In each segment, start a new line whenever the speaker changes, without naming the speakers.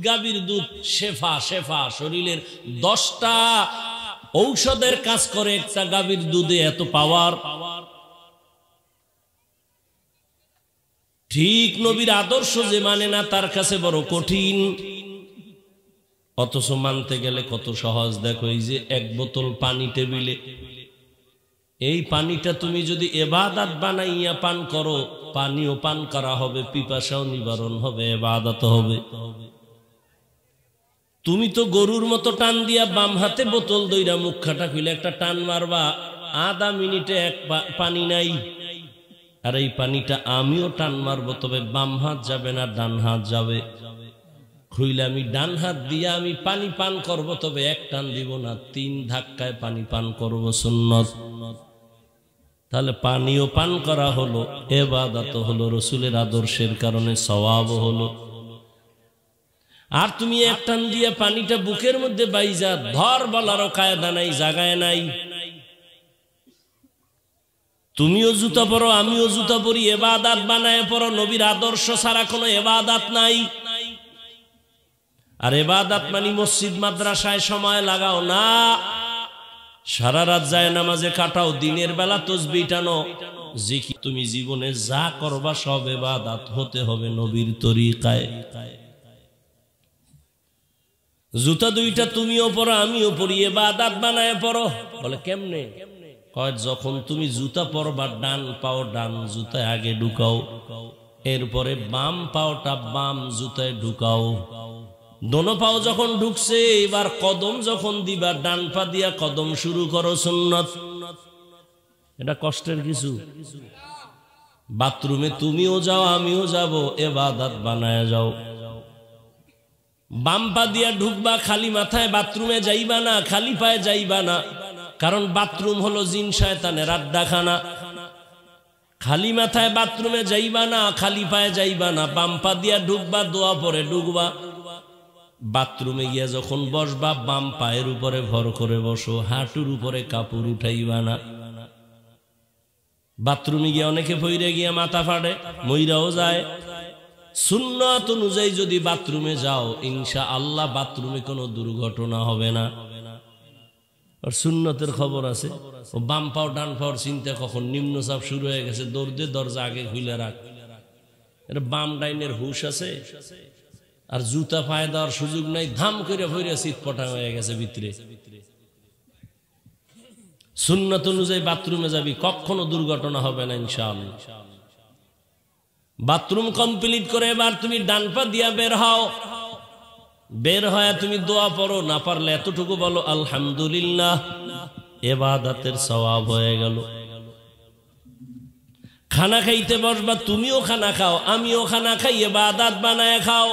গাভীর দুধ শেফা, শেফা শরীরের 10টা ঔষধের কাজ করে একটা গাভীর দুধে, এত পাওয়ার। ঠিক নবীর আদর্শ যে মানে না তার কাছে বড় কঠিন, অথচ মানতে গেলে কত সহজ। দেখো এই যে 1 বোতল পানি টেবিলে, এই পানিটা তুমি যদি ইবাদত বানাইয়া পান করো, পানিও পান করা হবে, পিপাসাও নিবারণ হবে, ইবাদত হবে। তুমি তো গরুর মতো টান দিয়া বাম হাতে বোতল দইরা মুখখাটা খুলে একটা টান মারবা, আধা মিনিটে এক পানি নাই। আর এই পানিটা আমিও টান মারবো, তবে বাম হাত যাবে না, ডান হাত যাবে। খুইলে আমি ডান হাত দিয়া আমি পানি পান করব, তবে এক টান দিব না, 3 ধাক্কায় পানি পান করব, সুন্নত। তাহলে পানিও পান করা হলো, ইবাদত হলো, রাসূলের আদর্শের কারণে সওয়াব হলো। আর তুমি এক টান দিয়া পানিটা বুকের মধ্যে বাইজা ধর বলারও কায়দা নাই, জাগায় নাই। তুমিও জুতা পরো, আমিও জুতা পরি, ইবাদত বানায় পরো। নবীর আদর্শ ছাড়া কোনো ইবাদত নাই। আর ইবাদত মানে মসজিদ মাদ্রাসায় সময় লাগাও না, সারা রাত যায় নামাজে কাটাও, দিনের বেলা তাসবিহ টানো, জিকির। তুমি জীবনে যা করবা সব ইবাদত হতে হবে নবীর তরিকায়। জুতা 2টা তুমিও পরো, আমিও পরি, ইবাদত বানায় পরো। বলে কেমনে? কয় যখন তুমি জুতা পরবা, ডান পাও ডান জুতায় আগে ঢুকাও, এরপরে বাম পাওটা বাম জুতায় ঢুকাও। দোনো পাও যখন ঢুকছে, এবার কদম যখন দিবা, ডান পা দিয়া কদম শুরু করো, সুন্নত। এটা কষ্টের কিছু? বাথরুমে তুমিও যাও, আমিও যাব, ইবাদত বানায় যাও। বাম পা দিয়া ঢুকবা, খালি মাথায় বাথরুমে যাইবা না, খালি পায়ে যাইবা না, কারণ বাথরুম হলো জিন শয়তানের আড্ডাখানা। খালি মাথায় বাথরুমে যাইবা না, খালি পায়ে যাইবা না, বাম পা দিয়া ঢুকবা, দোয়া পরে ঢুকবা। বাথরুমে গিয়া যখন বসবা, বাম পায়ের উপরে ভর করে বসো, হাঁটুর উপরে কাপড় উঠাইবা না। বাথরুমে গিয়া অনেকে পইরে গিয়া মাথা ফাড়ে, মইরাও যায়। সুন্নাত অনুযায়ী যদি বাথরুমে যাও, ইনশাআল্লাহ বাথরুমে কোনো দুর্ঘটনা হবে না। আর সুন্নতের খবর আছে, ও বাম পাও ডান পাওয়ার চিন্তা কখন নিম্নচাপ শুরু হয়ে গেছে, দৌড়ে দরজা আগে খুলে রাখ। এটা বাম ডাইনের হুশ আছে, আর জুতা পায়ে দেওয়ার সুযোগ নাই, ধাম করে ভরে চিৎপটা হয়ে গেছে ভিতরে। সুন্নাত অনুযায়ী বাথরুমে যাবি, কখনো দুর্ঘটনা হবে না ইনশাআল্লাহ। বাথরুম কমপ্লিট করে এবার তুমি ডান পা দিয়া বের হও। বের হয়ে তুমি দোয়া পড়ো, না পারলে এতটুকু বলো আলহামদুলিল্লাহ, ইবাদতের সওয়াব হয়ে গেল। খানা খাইতে বসবা, তুমিও খানা খাও, আমিও খানা খাই, ইবাদত বানায় খাও।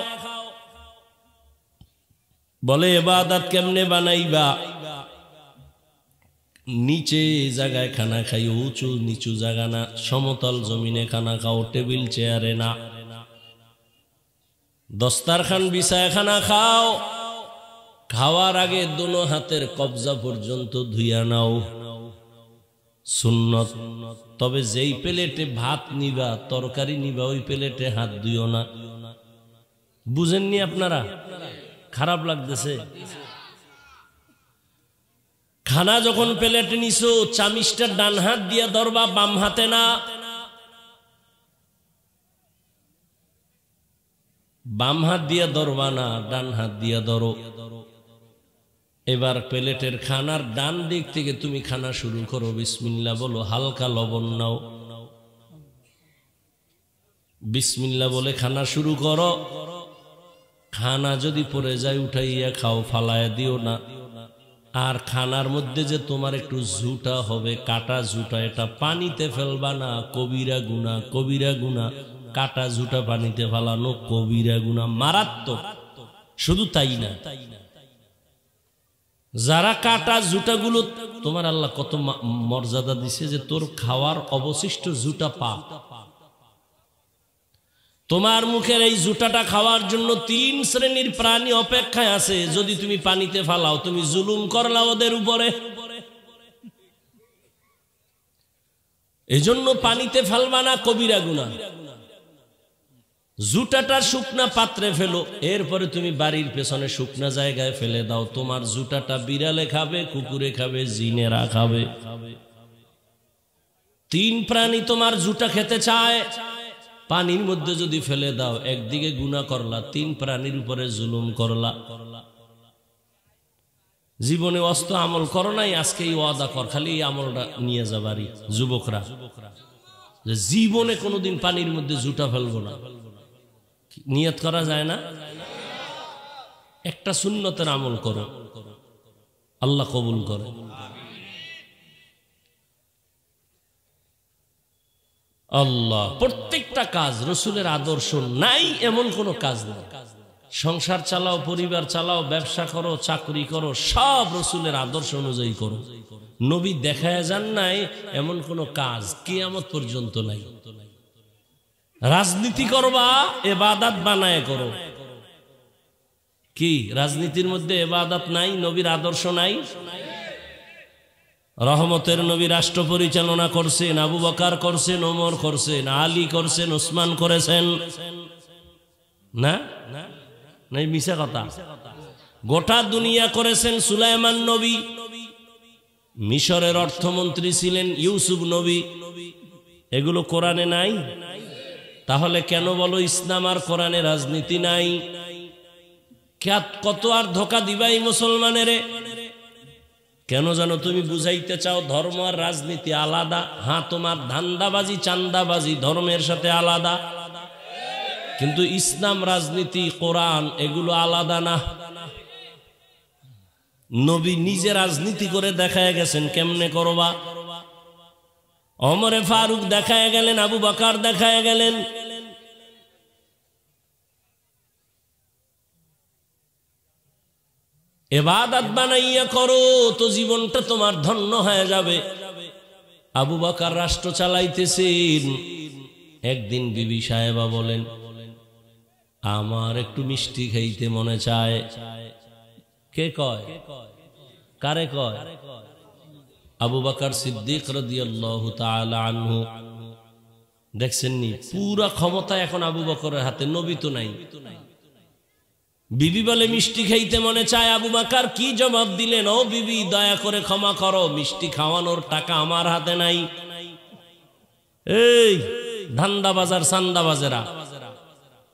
বলে ইবাদত কেমনে বানাইবা? নিচে জায়গায় খানা খাই, উঁচু নিচু জায়গা না, সমতল জমিনে খানা খাও, টেবিল চেয়ারে না। দস্তারখান বিছায় খানা খাও। খাওয়ার আগে দোনো হাতের কবজা পর্যন্ত ধুইয়া নাও, সুন্নত। তবে যেই প্লেটে ভাত নিবা, তরকারি নিবা, ওই প্লেটে হাত ধুইও না। বুঝেননি আপনারা? খারাপ লাগতেছে? খানা যখন প্লেটে নিছো, চামিচটা ডান হাত দিয়া ধরবা, বাম হাতে না। বাম হাত দিয়া ধরবা না, ডান হাত দিয়া ধরো। এবার প্লেটের খানার ডান দিক থেকে তুমি খানা শুরু করো, বিসমিল্লাহ বলো, হালকা লবণ নাও, বিসমিল্লাহ বলে খানা শুরু করো। খানা যদি পড়ে যায় উঠাইয়া খাও, ফালায়া দিও না। আর খানার মধ্যে যে তোমার একটু ঝুটা হবে, কাটা ঝুটা, এটা পানিতে ফেলবা না, কবিরা গুনাহ, কবিরা গুনাহ। কাটা ঝুটা পানিতে ফেলানো কবিরা গুনাহ, মারাত্মক। শুধু তাই না, যারা কাটা জুটাগুলো, তোমার আল্লাহ কত মর্যাদা দিছে যে তোর খাওয়ার অবশিষ্ট জুটা পা, তোমার মুখের এই জুটাটা খাওয়ার জন্য 3 শ্রেণীর প্রাণী অপেক্ষায় আছে। যদি তুমি পানিতে ফালাও, তুমি জুলুম করলা ওদের উপরে। এজন্য পানিতে ফেলবা না, কবিরা গুনাহ। জুতাটা শুকনা পাত্রে ফেলো, এরপরে তুমি বাড়ির পেছনে শুকনা জায়গায় ফেলে দাও। তোমার জুতাটা বিড়ালে খাবে, কুকুরে খাবে, জিনেরা খাবে। তিন প্রাণী তোমার জুতা খেতে চায়, পানির মধ্যে যদি ফেলে দাও, একদিকে গুনাহ করলা, তিন প্রাণীর উপরে জুলুম করলা। জীবনে অস্ত আমল করো নাই, আজকে এই ওয়াদা কর, খালি এই আমলটা নিয়ে যাবারি যুবকরা, যে জীবনে কোনোদিন পানির মধ্যে জুতা ফেলবো না। নিয়ত করা যায় না? একটা সুন্নতের আমল করো, আল্লাহ কবুল করে। আল্লাহ প্রত্যেকটা কাজ রসুলের আদর্শ নাই এমন কোনো কাজ নেই। সংসার চালাও, পরিবার চালাও, ব্যবসা করো, চাকরি করো, সব রসুলের আদর্শ অনুযায়ী করো। নবী দেখায় যান নাই এমন কোনো কাজ কিয়ামত পর্যন্ত নাই। রাজনীতি করবা, ইবাদত বানায় করো। কি রাজনীতির মধ্যে ইবাদত নাই? নবীর আদর্শ নাই? রহমতের নবী রাষ্ট্র পরিচালনা করছেন, আবু বকর করছেন, ওমর করছেন, আলী করছেন, ওসমান করেছেন না? নাই মিছা কথা। গোটা দুনিয়া করেছেন সুলাইমান নবী, মিশরের অর্থমন্ত্রী ছিলেন ইউসুফ নবী। এগুলো কোরআনে নাই? তাহলে কেন বলো ইসলাম আর কোরআনে রাজনীতি নাই? কত আর ধোকা দিবাই মুসলমানেরে? কেন জানো তুমি বুঝাইতে চাও ধর্ম আর রাজনীতি আলাদা? হ্যাঁ, তোমার ধান্দাবাজি চান্দাবাজি ধর্মের সাথে আলাদা, কিন্তু ইসলাম, রাজনীতি, কোরআন এগুলো আলাদা না। নবী নিজে রাজনীতি করে দেখায় গেছেন কেমনে করবা। ওমরে ফারুক দেখায় গেলেন, আবু বকর দেখায় গেলেন। ইবাদত বানাইয়া করো তো জীবনটা তোমার ধন্য হয়ে যাবে। আবু বকর রাষ্ট্র চালাইতেছেন, একদিন বিবি সাহেবা বলেন, আমার একটু মিষ্টি খাইতে মনে চায়। কে কয়? কারে কয়? আবু বকর সিদ্দিক রাদিয়াল্লাহু তাআলা আনহু। দেখছেন নি, পুরা ক্ষমতা এখন আবু বকরের হাতে, নবী তো নাই। বিবি বলে মিষ্টি খাইতে মনে চায়, আবু বকর কি জবাব দিলেন? ও বিবি, দয়া করে ক্ষমা করো, মিষ্টি খাওয়ানোর টাকা আমার হাতে নাই। এই ধান্দাবাজার সান্দাবাজেরা,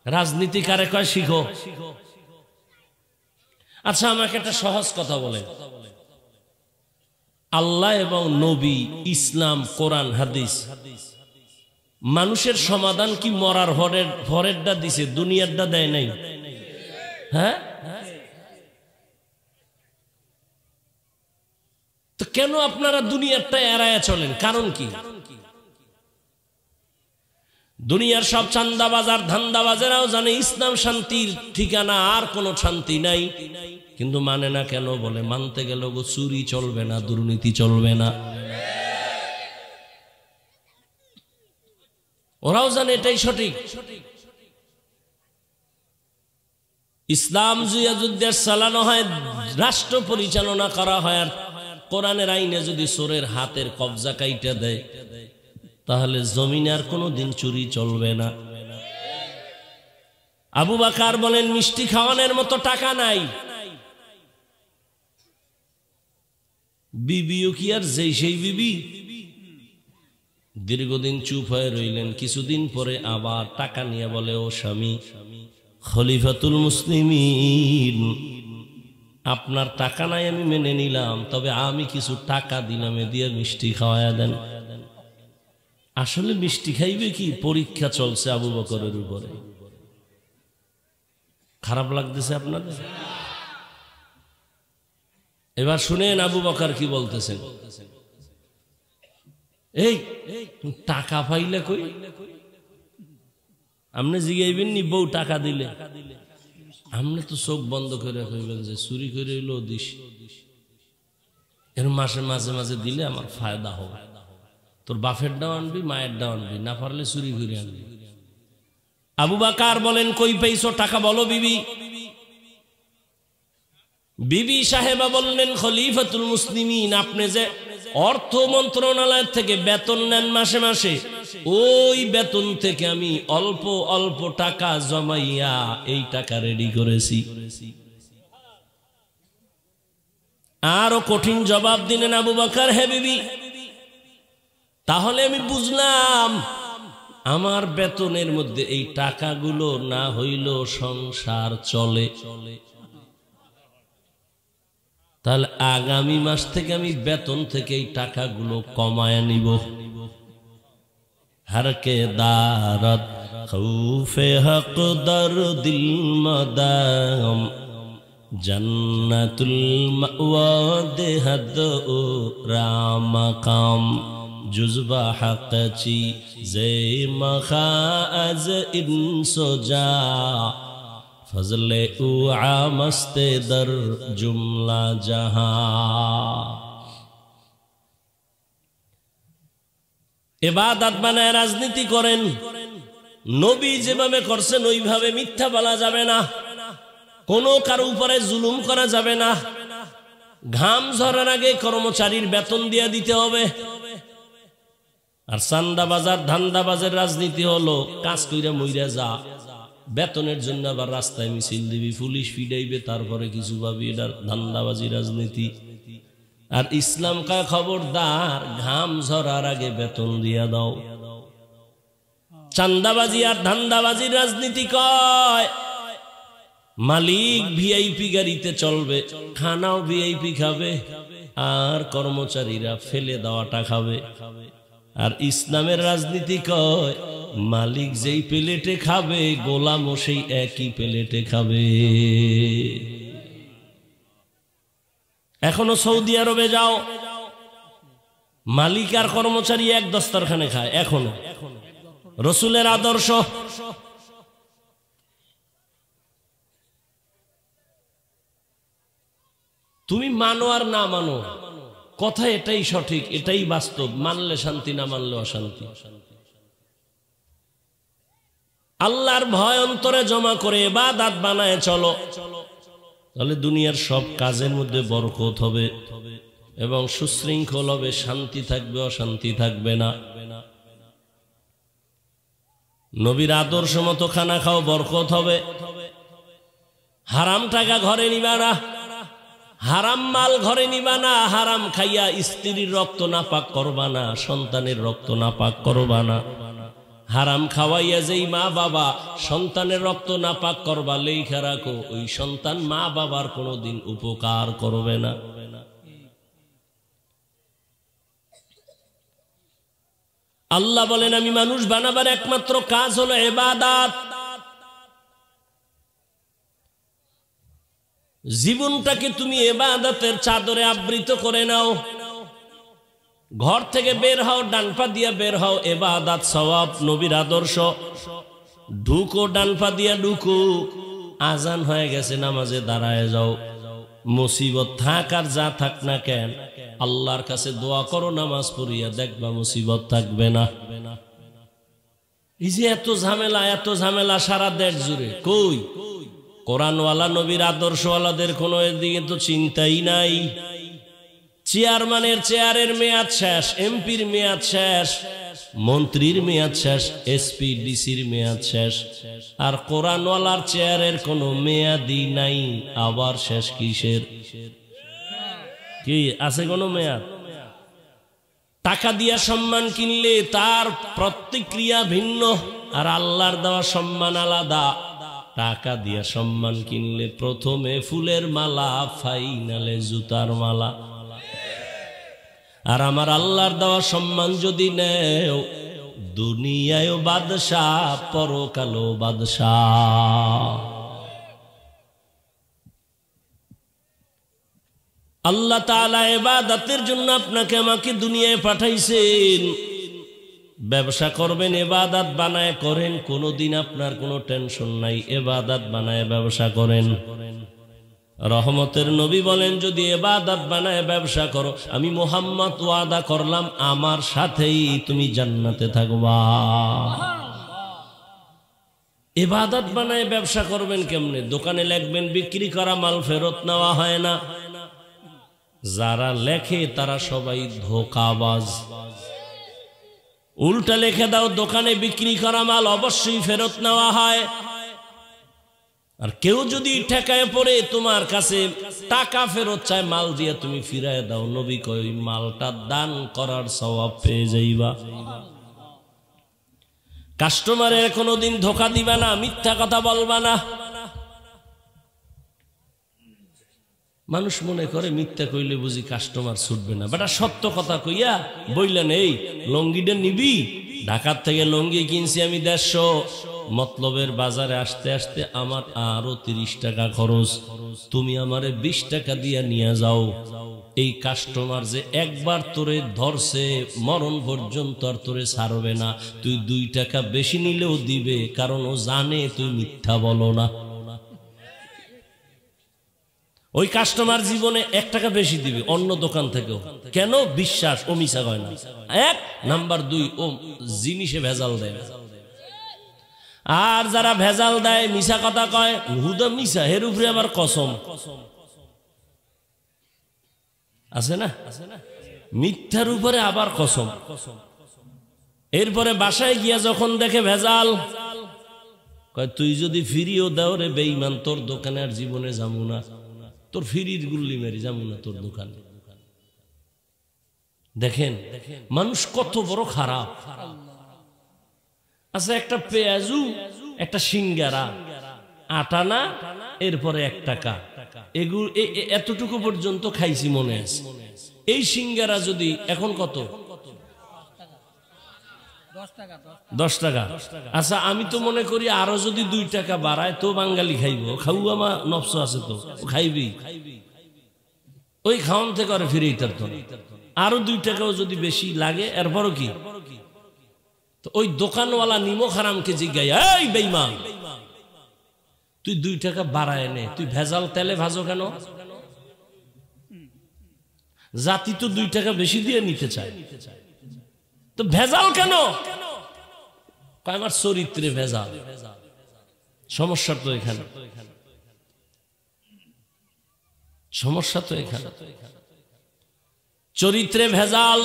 রাজনীতি কারে কয় শিখো। আচ্ছা, আমাকে একটা সহজ কথা বলে, আল্লাহ এবং নবী, ইসলাম, কোরআন, হাদিস, মানুষের সমাধান কি মরার ভরেরটা দিছে, দুনিয়ারটা দেয় নাই? হ্যাঁ, তো কেন আপনারা দুনিয়ারটা এড়ায়া চলেন? কারণ কি? দুনিয়ার সব চান্দাবাজার ধান্দাবাজেরাও জানে ইসলাম শান্তির ঠিকানা, আর কোনো শান্তি নাই, কিন্তু মানে না কেন? বলে মানতে গেল গো চুরি চলবে না, দুর্নীতি চলবে না। ওরাও জানে এটাই সঠিক। ইসলাম জিয়াজুদ্দের চালানো হয়, রাষ্ট্র পরিচালনা করা হয়, আর কোরআনের আইনে যদি চোরের হাতের কবজা কাইটা দেয়, তাহলে জমিনে আর কোনো দিন চুরি চলবে না। আবু বকর বলেন মিষ্টি খাওয়ানোর মতো টাকা নাই। বিবিও কি আর যেই সেই বিবি? দীর্ঘদিন চুপ হয়ে রইলেন, কিছুদিন পরে আবার টাকা নিয়ে বলে, ও স্বামী, খলিফাতুল মুসলিমিন, আপনার টাকা নাই আমি মেনে নিলাম, তবে আমি কিছু টাকা দিলাম, এ দিয়ে মিষ্টি খাওয়ায়া দেন। আসলে মিষ্টি খাইবে কি? পরীক্ষা চলছে আবু বকরের উপরে। খারাপ লাগতেছে আপনাদের? এবার শুনেন আবু বকর কি বলতেছেন। এই টাকা পাইলে কই? আপনি জিগাইবেন নি বউ টাকা দিলে? আপনি তো চোখ বন্ধ করে কইবেন যে চুরি করে এলো দিস, এর মাসে মাঝে মাঝে দিলে আমার ফায়দা হবে। তোর বাপের ডাও আনবি, মায়ের ডাও আনবি, না পারলে চুরি করে আনবি। আবু বকর বলেন কই পেয়েছো টাকা বলো বিবি। বিবি সাহেবা বললেন, খলিফাতুল মুসলিমিন, আপনি যে অর্থ মন্ত্রণালয় থেকে বেতন নেন মাসে মাসে, ওই বেতন থেকে আমি অল্প অল্প টাকা জমাইয়া এই টাকা রেডি করেছি। আরো কঠিন জবাব দিলেন আবু বকর, হে বিবি, তাহলে আমি বুঝলাম আমার বেতনের মধ্যে এই টাকাগুলো না হইল সংসার চলে, তাহলে আগামী মাস থেকে আমি বেতন থেকে এই টাকাগুলো কমায় নিব। হরকে দারত খৌফে হক দরদিল মদাম জন্নতুল মাওয়া দেহদ ও রামকাম जुज़्बा हक़ची ज़े मखाज़ इंसोजा फज़ले उआ मस्ते दर जुमला जहां। इबादत बनाए राजनीति करें, नबी जेभाবে করছেন ওইভাবে মিথ্যা বলা যাবে না, কোনো কারো উপরে জুলুম করা যাবে না। ঘাম ঝরার আগে কর্মচারীর বেতন দিয়ে দিতে হবে। আর চান্দা বাজার ধান্দাবাজের রাজনীতি হলো কাজ কইরা মইরা যা, বেতনের জন্য আবার রাস্তায় মিছিল দিবি, পুলিশ ফিডাইবে, তারপরে কিছু পাবি। এটা ধান্দাবাজি রাজনীতি। আর ইসলাম কা খবরদার, ঘাম ঝরার আগে বেতন দিয়া দাও। চান্দাবাজি আর ধান্দাবাজির রাজনীতি কয় মালিক ভিআইপি গাড়িতে চলবে, খানাও ভিআইপি খাবে, আর কর্মচারীরা ফেলে দেওয়াটা খাবে। আর ইসলামের রাজনীতি কয় মালিক যেই প্লেটে খাবে গোলামও সেই একই প্লেটে খাবে। এখনো সৌদি আরবে যাও, মালিক আর কর্মচারী এক দস্তরখানে খায়। এখনো রসুলের আদর্শ। তুমি মানো আর না মানো, কথা এটাই সঠিক, এটাই বাস্তব। মানলে শান্তি, না মানলে অশান্তি। আল্লাহর ভয় অন্তরে জমা করে ইবাদত বানায় চলো, তাহলে দুনিয়ার সব কাজের মধ্যে বরকত হবে এবং সুশৃঙ্খল হবে, শান্তি থাকবে, অশান্তি থাকবে না। নবীর আদর্শ মতো খানা খাও, বরকত হবে। হারাম টাকা ঘরে নিবা না, হারাম মাল ঘরে নিবা না, হারাম খাইয়া স্ত্রীর রক্ত নাপাক করবা না, সন্তানের রক্ত নাপাক করবা না। হারাম খাওয়াইয়া যেই মা বাবা সন্তানের রক্ত নাপাক করবা, লেখা রাখো ওই সন্তান মা বাবার কোনোদিন উপকার করবে না। আল্লাহ বলেন আমি মানুষ বানাবার একমাত্র কাজ হলো ইবাদত। জীবনটাকে তুমি ইবাদতের চাদরে আবৃত করে নাও। ঘর থেকে বের হও, ডান পা দিয়া বের হও, ইবাদত সওয়াব, নবীর আদর্শ। ঢুকো, ডান পা দিয়া ঢুকো। আজান হয়ে গেছে, নামাজে দাঁড়ায় যাও। মুসিবত থাক আর যা থাক না কেন, আল্লাহর কাছে দোয়া করো, নামাজ পড়িয়া দেখবা মুসিবত থাকবে না। এই যে এত ঝামেলা সারা দেশ জুড়ে, কই কোরআনওয়ালা নবীর আদর্শওয়ালাদের কোনো এদিকে তো চিন্তাই নাই। চেয়ারম্যানের চেয়ারের মেয়াদ শেষ, এমপির মেয়াদ শেষ, মন্ত্রীর মেয়াদ শেষ, এসপি ডিসির মেয়াদ শেষ, আর কোরআনওয়ালার চেয়ারের কোনো মেয়াদই নাই। আবার শেষ কিসের? কি আছে কোনো মেয়াদ? টাকা দিয়া সম্মান কিনলে তার প্রতিক্রিয়া ভিন্ন, আর আল্লাহর দেওয়া সম্মান আলাদা। টাকা দিয়া সম্মান কিনলে প্রথমে ফুলের মালা, ফাইনালে জুতার মালা। আর আমার আল্লাহর দেওয়া সম্মান যদি নেও, দুনিয়ায় বাদশাহ, পরকালও বাদশাহ। আল্লাহ তাআলা ইবাদতের জন্য আপনাকে আমাকে দুনিয়ায় পাঠাইছেন। ব্যবসা করবেন, ইবাদত বানায় করেন, কোনোদিন আপনার কোনো টেনশন নাই। ইবাদত বানায় ব্যবসা করেন। রহমতের নবী বলেন যদি ইবাদত বানায় ব্যবসা করো, আমি মুহাম্মদ ওয়াদা করলাম আমার সাথেই তুমি জান্নাতে থাকবা। ইবাদত বানায় ব্যবসা করবেন কেমনে? দোকানে লিখবেন বিক্রি করা মাল ফেরত নেওয়া হয় না। যারা লেখে তারা সবাই ধোঁকাবাজ। উল্টা লিখে দাও দোকানে বিক্রি করা মাল অবশ্যই ফেরত নেওয়া হয়। আর কেউ যদি ঠেকায় পড়ে তোমার কাছে টাকা ফেরত চায়, মাল দিয়ে তুমি ফিরায় দাও, নবী কয় ওই মালটা দান করার সওয়াব পেয়ে যাইবা। কাস্টমারের কোনোদিন ধোকা দিবা না, মিথ্যা কথা বলবা না। মানুষ মনে করে মিথ্যা কইলে বুঝি কাস্টমার ছুটবে না, বেটা সত্য কথা কইয়া বললেন এই লঙ্গিটা নিবি, ঢাকার থেকে লঙ্গি কিনছি আমি 150, মতলবের বাজারে আসতে আসতে আমার আরো 30 টাকা খরচ, তুমি আমারে 20 টাকা দিয়া নিয়ে যাও। এই কাস্টমার যে একবার তোরে ধরছে মরণ পর্যন্ত আর তোরে ছাড়বে না, তুই 2 টাকা বেশি নিলেও দিবে, কারণ ও জানে তুই মিথ্যা বলো না। ওই কাস্টমার জীবনে 1 টাকা বেশি দিবে অন্য দোকান থেকেও, কেন? বিশ্বাস, ও মিছা কয় না, 1 নাম্বার 2 ও জিনিসে ভেজাল দেয়। আর যারা ভেজাল দেয়, মিছা কথা কয়, হুদা মিছা, এর উপরে আবার কসম আছে না, মিথ্যার উপরে আবার কসম। এরপরে বাসায় গিয়া যখন দেখে ভেজাল, কয় তুই যদি ফিরিও দাও রে বেঈমান, তোর দোকানে আর জীবনে যাবো না, তোর ফিরির গুল্লি মেরি যাবো না তোর দোকানে। দেখেন মানুষ কত বড় খারাপ। আচ্ছা, একটা পেঁয়াজু, একটা সিঙ্গারা, 8 আনা, এরপরে 1 টাকা, এগুলো এতটুকু পর্যন্ত খাইছি মনে আছে। এই সিঙ্গারা যদি এখন কত? 10 টাকা। আচ্ছা, আমি তো মনে করি আরো যদি 2 টাকা বাড়ায় তো বাঙালি খাইবো, খাওয়া মা নফস আছে তো খাইবি, ওই খাওয়ান থেকে আর ফিরে তো আরো 2 টাকাও যদি বেশি লাগে, এরপরও কি? তো ওই দোকানওয়ালা নিমক হারামকে জিজ্ঞাই, এই বেঈমান, তুই 2 টাকা বাড়ায় নে, তুই ভেজাল তেলে ভাজো কেন? জাতি তো 2 টাকা বেশি দিয়ে নিতে চায়, তো ভেজাল কেন? আমার চরিত্রে ভেজাল। সমস্যা তো এখানে, সমস্যা তো এখানে, চরিত্রে ভেজাল।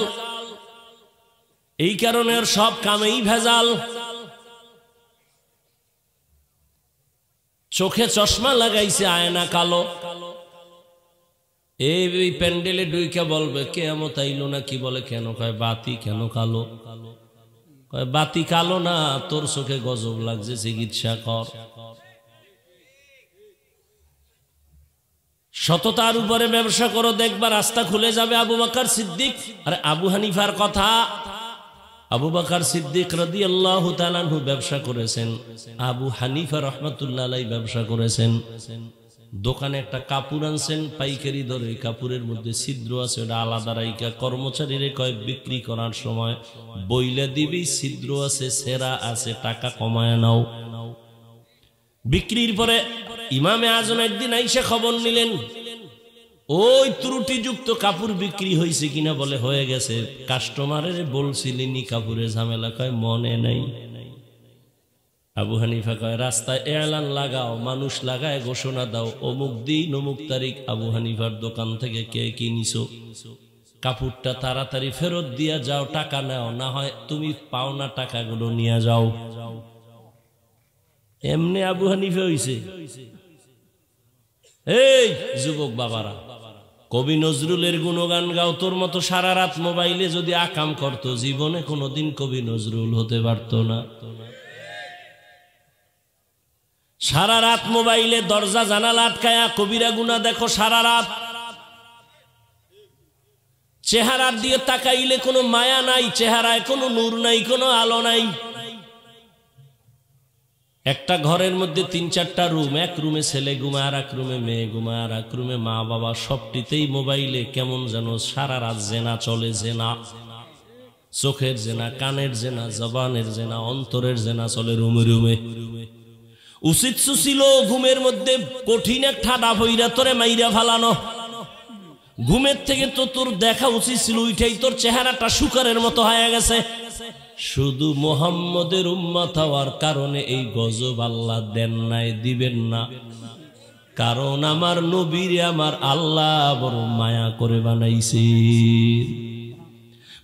এই কারণে সব কামেই ভেজাল। চোখে চশমা লাগাইছে, আয়না কালো। এই প্যান্ডেলে ডুইকা বলবে কিয়ামত আইলো না, কি বলে কেন? কয় বাতি কেন কালো? কয় বাতি কালো না, তোর চোখে গজব লাগছে, চিকিৎসা কর। সততার উপরে ব্যবসা করো, দেখবা রাস্তা খুলে যাবে। আবু বকর সিদ্দিক, আরে আবু হানিফার কথা, আবু বকর সিদ্দিক রাদিয়াল্লাহু তাআলা আনহু ব্যবসা করেছেন, আবু হানিফা রাহমাতুল্লাহ আলাইহি ব্যবসা করেছেন। দোকানে একটা কাপড় আনছেন পাইকারি দরে, কাপড়ের মধ্যে ছিদ্র আছে, ওটা আলাদা রাইকা কর্মচারীরে কয় বিক্রি করার সময় বইলে দিবি ছিদ্র আছে, সেরা আছে, টাকা কমায় নাও। বিক্রির পরে ইমামে আজম একদিন আইসা খবর নিলেন, ওই ত্রুটিযুক্ত কাপড় বিক্রি হয়েছে কিনা? বলে হয়ে গেছে। কাস্টমারের বলছিলেনি কাপড়ের ঝামেলা? কয় মনে নাই। আবু হানিফা কয় রাস্তায় এলান লাগাও, মানুষ লাগায় ঘোষণা দাও, অমুক দিন অমুক তারিখ আবু হানিফার দোকান থেকে কে কিনিছো, কাপড়টা তাড়াতাড়ি ফেরত দিয়া যাও, টাকা নাও, না হয় তুমি পাওনা টাকাগুলো নিয়ে যাও। এমনি আবু হানিফা হইছে। এই যুবক বাবারা, কবি নজরুলের গুণগান গাও, তোর মতো সারা রাত মোবাইলে যদি আকাম করতো, জীবনে কোনোদিন কবি নজরুল হতে পারতো না। সারা রাত মোবাইলে দরজা জানালা আটকায়া কবিরা গুনা দেখো সারা রাত। চেহারার দিয়ে তাকাইলে কোনো মায়া নাই, চেহারায় কোনো নূর নাই, কোনো আলো নাই। একটা ঘরের মধ্যে 3-4টা রুম, এক রুমে ছেলে ঘুমায়, আর এক রুমে মেয়ে ঘুমায়, আর এক রুমে মা বাবা, সবটিতেই মোবাইলে কেমন যেন সারা রাত জেনা চলে। জেনা, চোখের জেনা, কানের জেনা, জবানের জেনা, অন্তরের জেনা চলে রুমে রুমে। উচিত ছিল ঘুমের মধ্যে কঠিন এক ঠাডা ভইরা তোরে মাইরা ফালানো। ঘুমের থেকে তো তোর দেখা উচিত ছিল উইটাই তোর চেহারাটা শুকরের মতো হয়ে গেছে। শুধু মুহাম্মদের উম্মত হওয়ার কারণে এই গজব আল্লাহ দেন নাই, দিবেন না। কারণ আমার নবীরে আমার আল্লাহ বড় মায়া করে বানাইছে।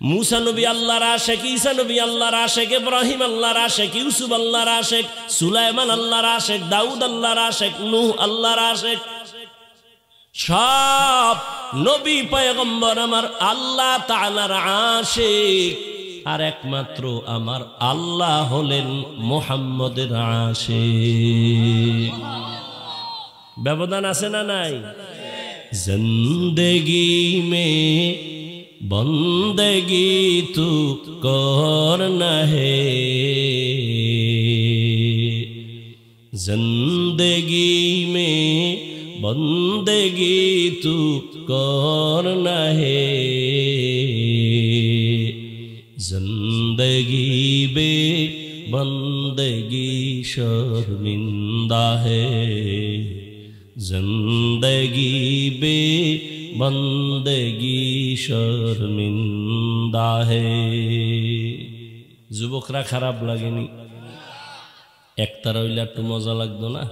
मूसा नबी अल्लाहर आशिक, ईसा नबी अल्लाहर आशिक, इब्राहिम अल्लाहर आशिक, यूसुफ अल्लाहर आशिक, सुलाइमान अल्लाहर आशिक, दाऊद अल्लाहर आशिक, नूह अल्लाहर आशिक। सब नबी पयगम्बर আমার আল্লাহ তাআলার আশিক, আর একমাত্র আমার আল্লাহ হলেন মুহাম্মদের আশিক। ব্যবধান আছে না নাই? জিন্দেগি মে বন্দেগি তু করনা হে, जिंदगी में बंदगी तू करना है, जिंदगी बे बंदगी शर्मिंदा है, जिंदगी बे बंदगी शर्मिंदा है। যুবকরা খারাপ লাগেনি? একতারা হইলে একটু মজা লাগতো না?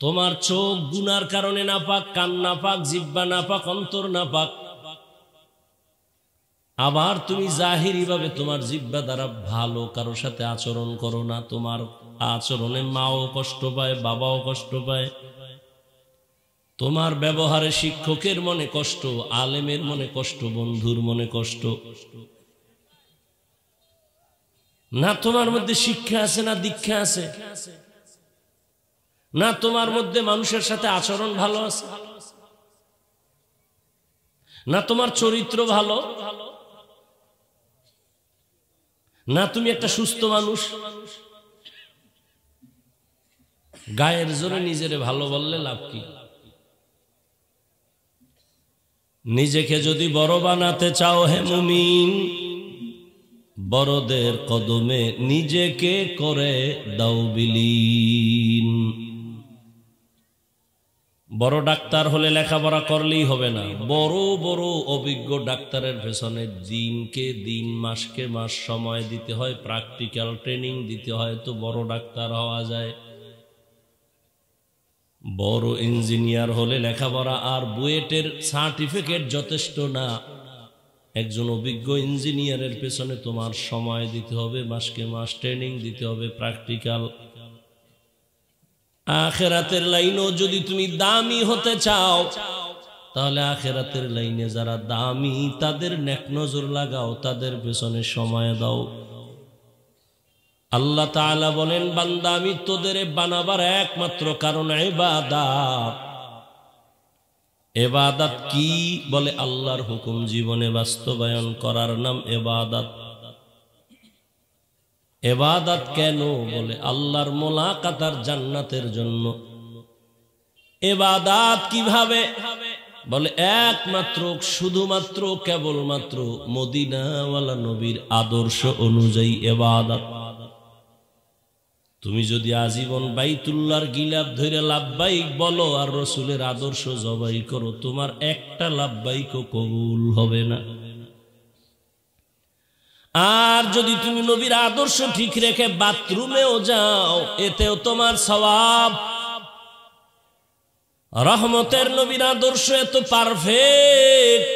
তোমার চোখ গুনার কারণে নাপাক, কান নাপাক, জিহ্বা নাপাক, অন্তর নাপাক, আবার তুমি জাহিরি ভাবে তোমার জিহ্বা দ্বারা ভালো কারোর সাথে আচরণ করো না, তোমার আচরণে মাও কষ্ট পায়, বাবাও কষ্ট পায়, তোমার ব্যবহারে শিক্ষকের মনে কষ্ট, আলেমের মনে কষ্ট, বন্ধুর মনে কষ্ট। না তোমার মধ্যে শিক্ষা আছে, না দীক্ষা আছে, না তোমার মধ্যে মানুষের সাথে আচরণ ভালো আছে, না তোমার চরিত্র ভালো, না তুমি একটা সুস্থ মানুষ। গায়ের জোরে নিজেরে ভালো বললে লাভ কি? নিজেকে যদি বড় বানাতে চাও হে মুমিন, বড়দের কদমে নিজেকে করে দাও বিলীন। বড় ডাক্তার হলে লেখাপড়া করলেই হবে না, বড় বড় অভিজ্ঞ ডাক্তারের পেছনে দিনকে দিন, মাসকে মাস সময় দিতে হয়, প্র্যাকটিক্যাল ট্রেনিং দিতে হয়, তো বড় ডাক্তার হওয়া যায়। বড় ইঞ্জিনিয়ার হলে লেখাপড়া আর বুয়েটের সার্টিফিকেট যথেষ্ট না, একজন অভিজ্ঞ ইঞ্জিনিয়ারের পেছনে তোমার সময় দিতে হবে, মাসকে মাস ট্রেনিং দিতে হবে, প্র্যাকটিক্যাল। আখিরাতের লাইনেও যদি তুমি দামি হতে চাও, তাহলে আখিরাতের লাইনে যারা দামি তাদের নেক নজর লাগাও, তাদের পেছনে সময় দাও। আল্লাহ তাআলা বলেন, বান্দা আমি তোদের বানাবার একমাত্র কারণ ইবাদত। ইবাদত কি? বলে আল্লাহর হুকুম জীবনে বাস্তবায়ন করার নাম ইবাদত। ইবাদত কেন? বলে আল্লাহর মুলাকাতার জান্নাতের জন্য। ইবাদত কিভাবে? বলে একমাত্র শুধুমাত্র কেবলমাত্র মদিনাওয়ালা নবীর আদর্শ অনুযায়ী ইবাদত। তুমি যদি আজীবন বাইতুল্লাহর গিলাফ ধরে লাব্বাইক বলো আর রসুলের আদর্শ জবাই করো, তোমার একটা লাব্বাইকও কবুল হবে না। আর যদি তুমি নবীর আদর্শ ঠিক রেখে বাথরুমেও যাও, এতেও তোমার সওয়াব। রহমতের নবীর আদর্শ এত পারফেক্ট,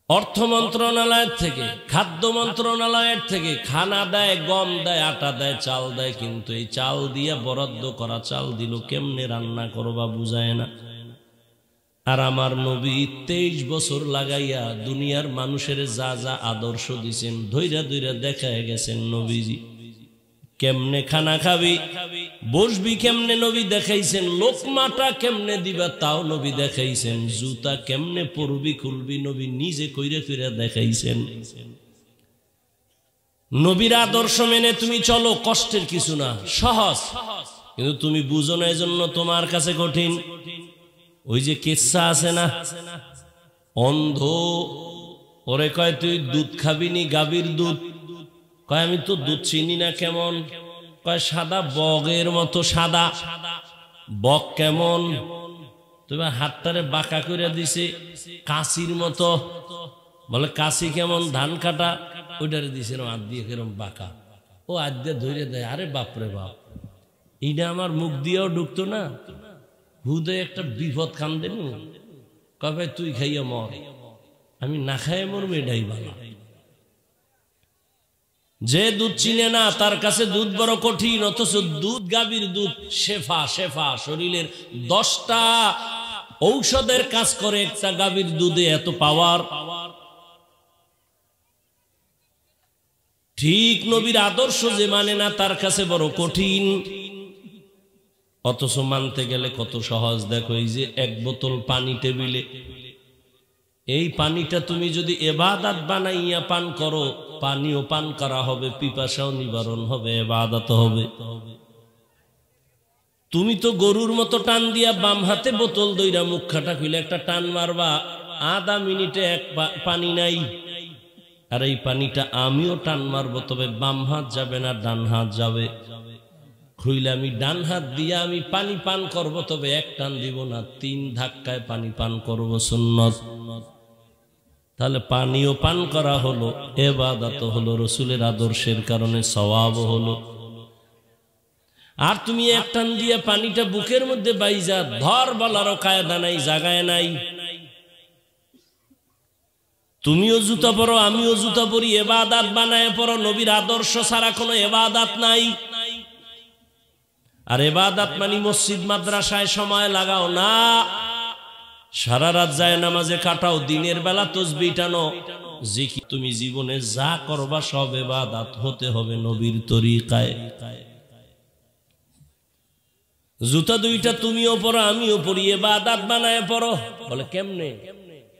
অর্থ মন্ত্রণালয়ের থেকে, খাদ্য মন্ত্রণালয়ের থেকে খানা দেয়, গম দেয়, আটা দেয়, চাল দেয়, কিন্তু এই চাল দিয়ে বরাদ্দ করা চাল দিল কেমনে রান্না করবা বুঝায় না। আর আমার নবী 23 বছর লাগাইয়া দুনিয়ার মানুষের যা যা আদর্শ দিছেন ধৈরা ধৈরা দেখায় গেছেন নবীজি। কেমনে খানা খাবি, বসবি কেমনে নবী দেখাইছেন, লোকমাটা কেমনে দিবা তাও নবী দেখাইছেন, জুতা কেমনে পরবি খুলবি নবী নিজে কইরা কইরা দেখাইছেন। নবীর আদর্শ মেনে তুমি চলো, কষ্টের কিছু না, সহজ। কিন্তু তুমি বুঝো না, এজন্য তোমার কাছে কঠিন। ওই যে কিচ্ছা আছে না, অন্ধ ওরে কয় তুই দুধ খাবি নি, গাভীর দুধ? কয় আমি তো দুধ চিনি না। কেমন? কয় সাদা, বগের মতো সাদা। বক কেমন? তুমি হাতটারে বাঁকা করে দিছে কাশির মতো। বলে কাশি কেমন? ধান কাটা, ওইটারে দিছে হাত দিয়ে কেরম বাঁকা। ও হাত দিয়ে ধরে দেয়। আরে বাপরে বাপ, এইটা আমার মুখ দিয়েও ঢুকতো না, হুদয় একটা বিপদ কান দেন। কবে তুই খাইয়া মর, আমি না খাইয়ে মরবো এটাই ভালো। যে দুধ চিনে না তার কাছে দুধ বড় কঠিন, অথচ দুধ গাভীর দুধ শেফা, শেফা শরীরের 10টা ঔষধের কাজ করে একটা গাভীর দুধে, এত পাওয়ার। ঠিক নবীর আদর্শ যে মানে না তার কাছে বড় কঠিন, অথচ মানতে গেলে কত সহজ। দেখো এই যে 1 বোতল পানি টেবিলে, এই পানিটা তুমি যদি ইবাদত বানাইয়া পান করো, পানিও পান করা হবে, পিপাসাও নিবারণ হবে, ইবাদত হবে। তুমি তো গরুর মতো টান দিয়া বাম হাতে বোতল দইরা মুখখাটা খুলে একটা টান মারবা, আধা মিনিটে এক পানি নাই। আর এই পানিটা আমিও টান মারবো, তবে বাম হাত যাবে না, ডান হাত যাবে। খুইলে আমি ডান হাত দিয়ে আমি পানি পান করব, তবে এক টান দিব না, 3 ধাক্কায় পানি পান করব, সুন্নত। তাহলে পানিও পান করা হলো, ইবাদত হলো, রসুলের আদর্শের কারণে সওয়াব হলো। আর তুমি এক টান দিয়ে পানিটা বুকের মধ্যে বাইজা ধর বলারও কায়দা নাই, জাগায় নাই। তুমিও জুতা পরো, আমিও জুতা পরি, ইবাদত বানায় পরো। নবীর আদর্শ ছাড়া কোনো ইবাদত নাই। আর ইবাদত মানে মসজিদ মাদ্রাসায় সময় লাগাও না, সারা রাত যায় নামাজে কাটাও, দিনের বেলা তাসবিহ টানো, জিকির। তুমি জীবনে যা করবা সব ইবাদত হতে হবে নবীর তরিকায়। জুতা 2টা তুমিও পরো আমিও পরি, ইবাদত বানায় পরো। বলে কেমনে?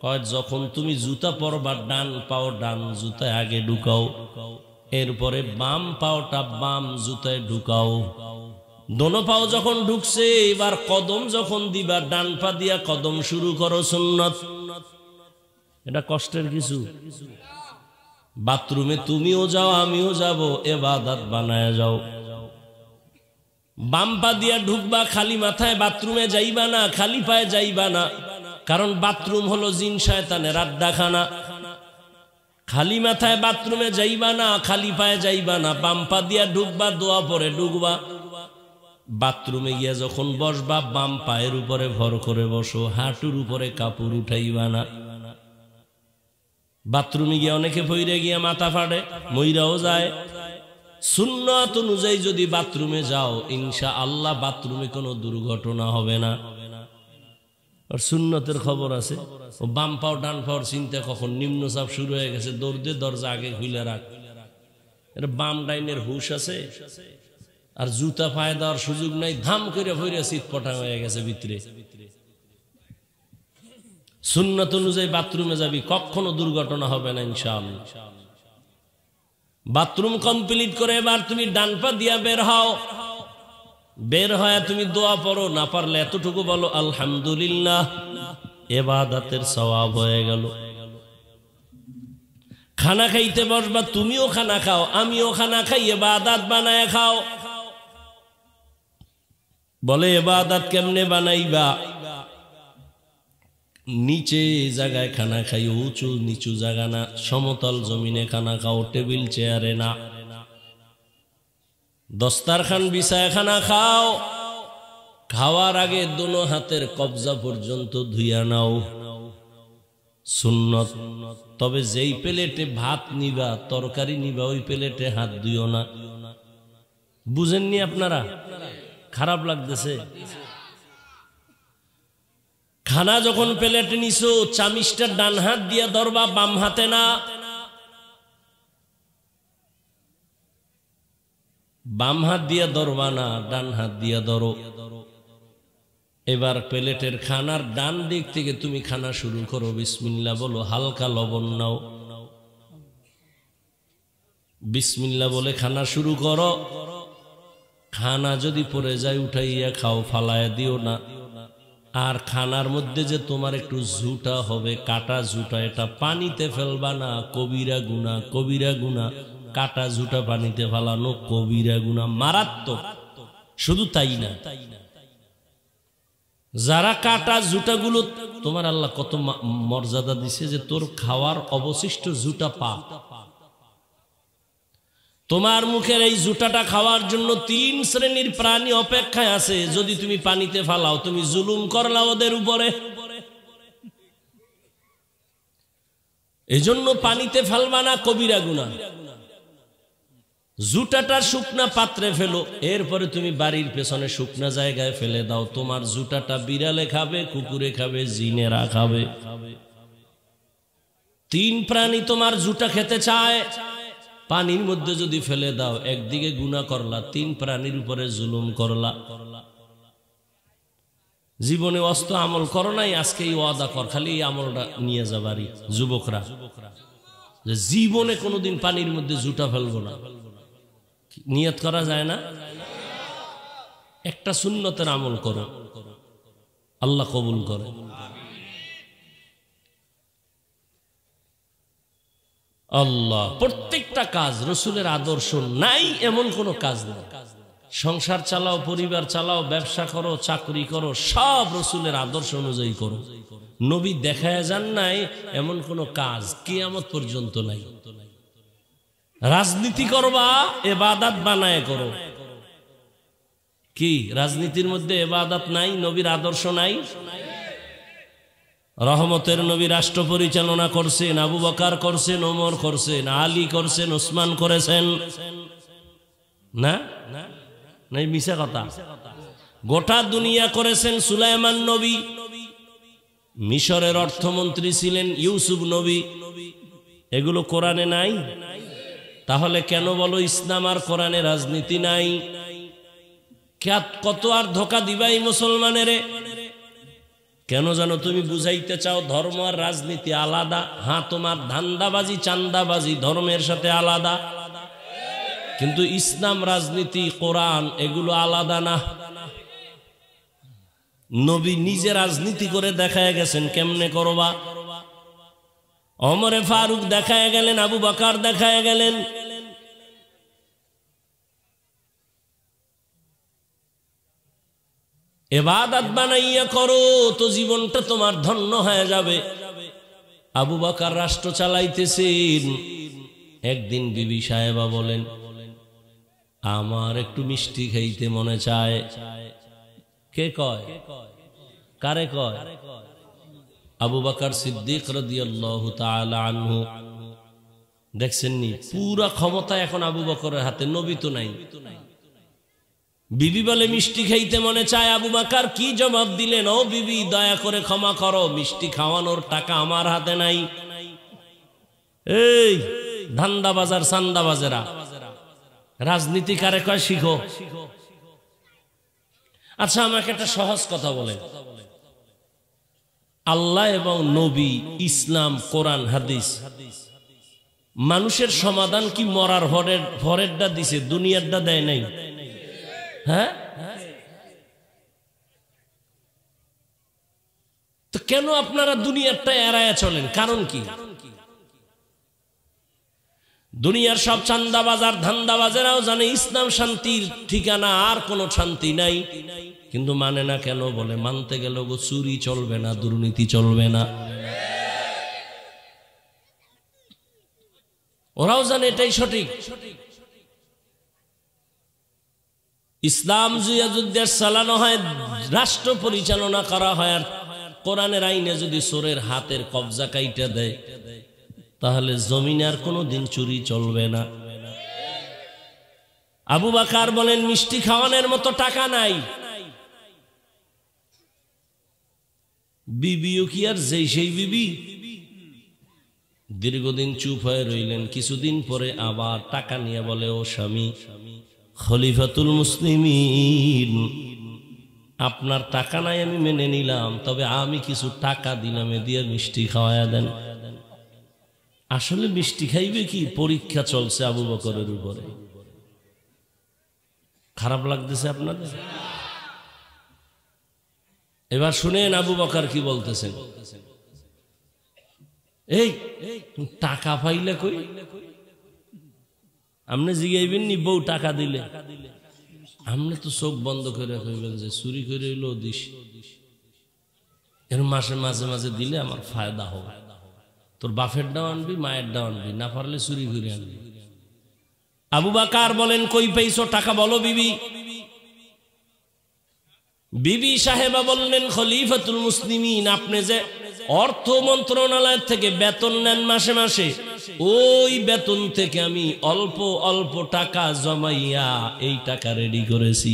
কয় যখন তুমি জুতা পরবা, ডান পাও ডান জুতায় আগে ঢুকাও, এরপরে বাম পাওটা বাম জুতায় ঢুকাও। দোনো পাও যখন ঢুকছে, এবার কদম যখন দিবা, ডান পা দিয়া কদম শুরু করো, সুন্নত। এটা কষ্টের কিছু? বাথরুমে তুমিও যাও আমিও যাব, ইবাদত বানায় যাও। বাম পা দিয়া ঢুকবা, খালি মাথায় বাথরুমে যাইবা না, খালি পায়ে যাইবা না, কারণ বাথরুম হলো জিন শয়তানের আড্ডাখানা। খালি মাথায় বাথরুমে যাইবা না, খালি পায়ে যাইবা না, বাম পা দিয়া ঢুকবা, দোয়া পরে ঢুকবা। বাথরুমে গিয়া যখন বসবা, বাম পায়ের উপরে ভর করে বসো, হাঁটুর উপরে কাপড় উঠাইবা না। বাথরুমে গিয়া অনেকে পইরে গিয়া মাথা ফাড়ে, মইরাও যায়। সুন্নাত অনুযায়ী যদি বাথরুমে যাও, ইনশাআল্লাহ বাথরুমে কোনো দুর্ঘটনা হবে না। আর সুন্নতের খবর আছে, ও বাম পাও ডান পাওয়ার চিন্তা কখন, নিম্নচাপ শুরু হয়ে গেছে, দৌড় দিয়ে দরজা আগে খুলে রাখ। এটা বাম ডাইনের হুশ আছে, আর জুতা পায়ে দেওয়ার সুযোগ নাই, ধাম করে ভরে চিৎপটা হয়ে গেছে ভিতরে। সুন্নাত অনুযায়ী বাথরুমে যাবি, কখনো দুর্ঘটনা হবে না ইনশাআল্লাহ। বাথরুম কমপ্লিট করে এবার তুমি ডান পা দিয়া বের হও, বের হয়ে তুমি দোয়া পড়ো, না পারলে এতটুকু বলো আলহামদুলিল্লাহ, ইবাদতের সওয়াব হয়ে গেল। খানা খাইতে বসবা, তুমিও খানা খাও আমিও খানা খাই, ইবাদত বানায় খাও। বলে ইবাদত কেমনে বানাইবা? নিচে জায়গায় খানা খাই, উঁচু নিচু জায়গা না, সমতল জমিনে খানা খাও, টেবিল চেয়ারে না। দস্তারখান বিছায় খানা খাও, খাওয়ার আগে দোনো হাতের কবজা পর্যন্ত ধুইয়া নাও, সুন্নত। তবে যেই প্লেটে ভাত নিবা, তরকারি নিবা, ওই প্লেটে হাত ধুইও না। বুঝেননি আপনারা? খারাপ লাগতেছে? খানা যখন প্লেটে নিছো, চামিচটা ডান হাত দিয়া ধরবা, বাম হাতে না। বাম হাত দিয়া ধরবা না, ডান হাত দিয়া ধরো। এবার প্লেটের খানার ডান দিক থেকে তুমি খানা শুরু করো, বিসমিল্লাহ বলো, হালকা লবণ নাও, বিসমিল্লাহ বলে খানা শুরু করো। খানা যদি পড়ে যায় উঠাইয়া খাও, ফালায় দিও না। আর খানার মধ্যে যে তোমার একটু ঝুটা হবে, কাটা ঝুটা, এটা পানিতে ফেলবা না, কবিরা গুনাহ, কবিরা গুনাহ। কাটা ঝুটা পানিতে ফেলানো কবিরা গুনাহ, মারাত্মক। শুধু তাই না, যারা কাটা জুটাগুলো, তোমার আল্লাহ কত মর্যাদা দিছে যে তোর খাওয়ার অবশিষ্ট জুটা পা, তোমার মুখের এই জুটাটা খাওয়ার জন্য 3 শ্রেণীর প্রাণী অপেক্ষায় আছে। যদি তুমি পানিতে ফালাও, তুমি জুলুম করলা ওদের উপরে। এজন্য পানিতে ফেলবা না, কবিরা গুনাহ। জুতাটা শুকনা পাত্রে ফেলো, এরপরে তুমি বাড়ির পেছনে শুকনা জায়গায় ফেলে দাও। তোমার জুতাটা বিড়ালে খাবে, কুকুরে খাবে, জিনেরা খাবে। তিন প্রাণী তোমার জুতা খেতে চায়, পানির মধ্যে যদি ফেলে দাও, একদিকে গুনাহ করলা, তিন প্রাণীর উপরে জুলুম করলা। জীবনে অস্ত আমল করো নাই, আজকে এই ওয়াদা কর, খালি এই আমলটা নিয়ে যাবারি যুবকরা, যে জীবনে কোনোদিন পানির মধ্যে জুতা ফেলবো না। নিয়ত করা যায় না? একটা সুন্নতের আমল করো, আল্লাহ কবুল করে। আল্লাহ প্রত্যেকটা কাজ রসুলের আদর্শ নাই এমন কোন কাজ নেই। সংসার চালাও, পরিবার চালাও, ব্যবসা করো, চাকরি করো, সব রসুলের আদর্শ অনুযায়ী করো। নবী দেখায় যান নাই এমন কোন কাজ কিয়ামত পর্যন্ত নাই। রাজনীতি করবা, ইবাদত বানায় করো। কি রাজনীতির মধ্যে ইবাদত নাই? নবীর আদর্শ নাই? রহমতের নবী রাষ্ট্র পরিচালনা করছেন, আবু বকর করছেন, ওমর করছেন, আলী করছেন, ওসমান করেছেন না? নাই মিছা কথা। গোটা দুনিয়া করেছেন সুলাইমান নবী, মিশরের অর্থমন্ত্রী ছিলেন ইউসুফ নবী। এগুলো কোরআনে নাই? তাহলে কেন বলো ইসলাম আর কোরআনে রাজনীতি নাই? কত আর ধোকা দিবা এই মুসলমানের? কেন জানো তুমি বুঝাইতে চাও ধর্ম আর রাজনীতি আলাদা? হ্যাঁ, তোমার ধান্দাবাজি চান্দাবাজি ধর্মের সাথে আলাদা, কিন্তু ইসলাম, রাজনীতি, কোরআন এগুলো আলাদা না। নবী নিজে রাজনীতি করে দেখায় গেছেন কেমনে করবা। ওমরে ফারুক দেখায় গেলেন, আবু বকর দেখায় গেলেন। ইবাদত বানাইয়া করো তো জীবনটা তোমার ধন্য হয়ে যাবে। আবু বকর রাষ্ট্র চালাইতেছেন, একদিন বিবি সাহেবা বলেন, আমার একটু মিষ্টি খাইতে মনে চায়। কে কয়? কারে কয়? আবু বকর সিদ্দিক রাদিয়াল্লাহু তাআলা আনহু। দেখছেন নি, পুরা ক্ষমতা এখন আবু বকরের হাতে, নবী তো নাই। বিবি বলে মিষ্টি খাইতে মনে চায়, আবু বকর কি জবাব দিলেন? ও বিবি, দয়া করে ক্ষমা করো, মিষ্টি খাওয়ানোর টাকা আমার হাতে নাই। এই ধান্দাবাজার চান্দাবাজেরা, রাজনীতি কারে কয় শিখো। আচ্ছা, আমাকে একটা সহজ কথা বলেন, আল্লাহ এবং নবী, ইসলাম, কোরআন, হাদিস, মানুষের সমাধান কি মরার ভরেরটা দিছে, দুনিয়ারটা দেয় নাই? হ্যাঁ, তো কেন আপনারা দুনিয়ারটা এড়ায়া চলেন? কারণ কি? দুনিয়ার সব চান্দাবাজার ধান্দাবাজেরাও জানে ইসলাম শান্তির ঠিকানা, আর কোনো শান্তি নাই, কিন্তু মানে না কেন? বলে মানতে গেল চুরি চলবে না, দুর্নীতি চলবে না। ওরাও জানে এটাই সঠিক। ইসলাম যদি চালানো হয়, রাষ্ট্র পরিচালনা করা হয়, আর কোরআনের আইনে যদি চোরের হাতের কবজা কাইটা দেয়, তাহলে জমিনে আর কোনোদিন চুরি চলবে না। আবু বকর বলেন মিষ্টি খাওয়ানোর মতো টাকা নাই। বিবিও কি আর সেই বিবি? দীর্ঘদিন চুপ হয়ে রইলেন, কিছুদিন পরে আবার টাকা নিয়ে বলে, ও স্বামী, খলিফাতুল মুসলিমিন, আপনার টাকা নাই আমি মেনে নিলাম, তবে আমি কিছু টাকা দিলাম, এ দিয়ে মিষ্টি খাওয়ায়া দেন। আসলে মিষ্টি খাইবে কি? পরীক্ষা চলছে আবু বকরের উপরে। খারাপ লাগতেছে আপনাদের? এবার শুনেন আবু বকর কি বলতেছেন। এই টাকা পাইলে কই? আপনি জিগাইবেন নি বউ টাকা দিলে? আপনি তো চোখ বন্ধ করে কইবেন যে চুরি করে হইলো দিস, এর মাসে মাঝে মাঝে দিলে আমার ফায়দা হবে। তোর বাপের ডাও আনবি, মায়ের ডাও আনবি, না পারলে চুরি করে আনবি। আবু বকর বলেন কই পাইছো টাকা বলো বিবি। বিবি সাহেবা বললেন, খলিফাতুল মুসলিমিন, আপনি যে অর্থ মন্ত্রণালয় থেকে বেতন নেন মাসে মাসে, ওই বেতন থেকে আমি অল্প অল্প টাকা জমাইয়া এই টাকা রেডি করেছি।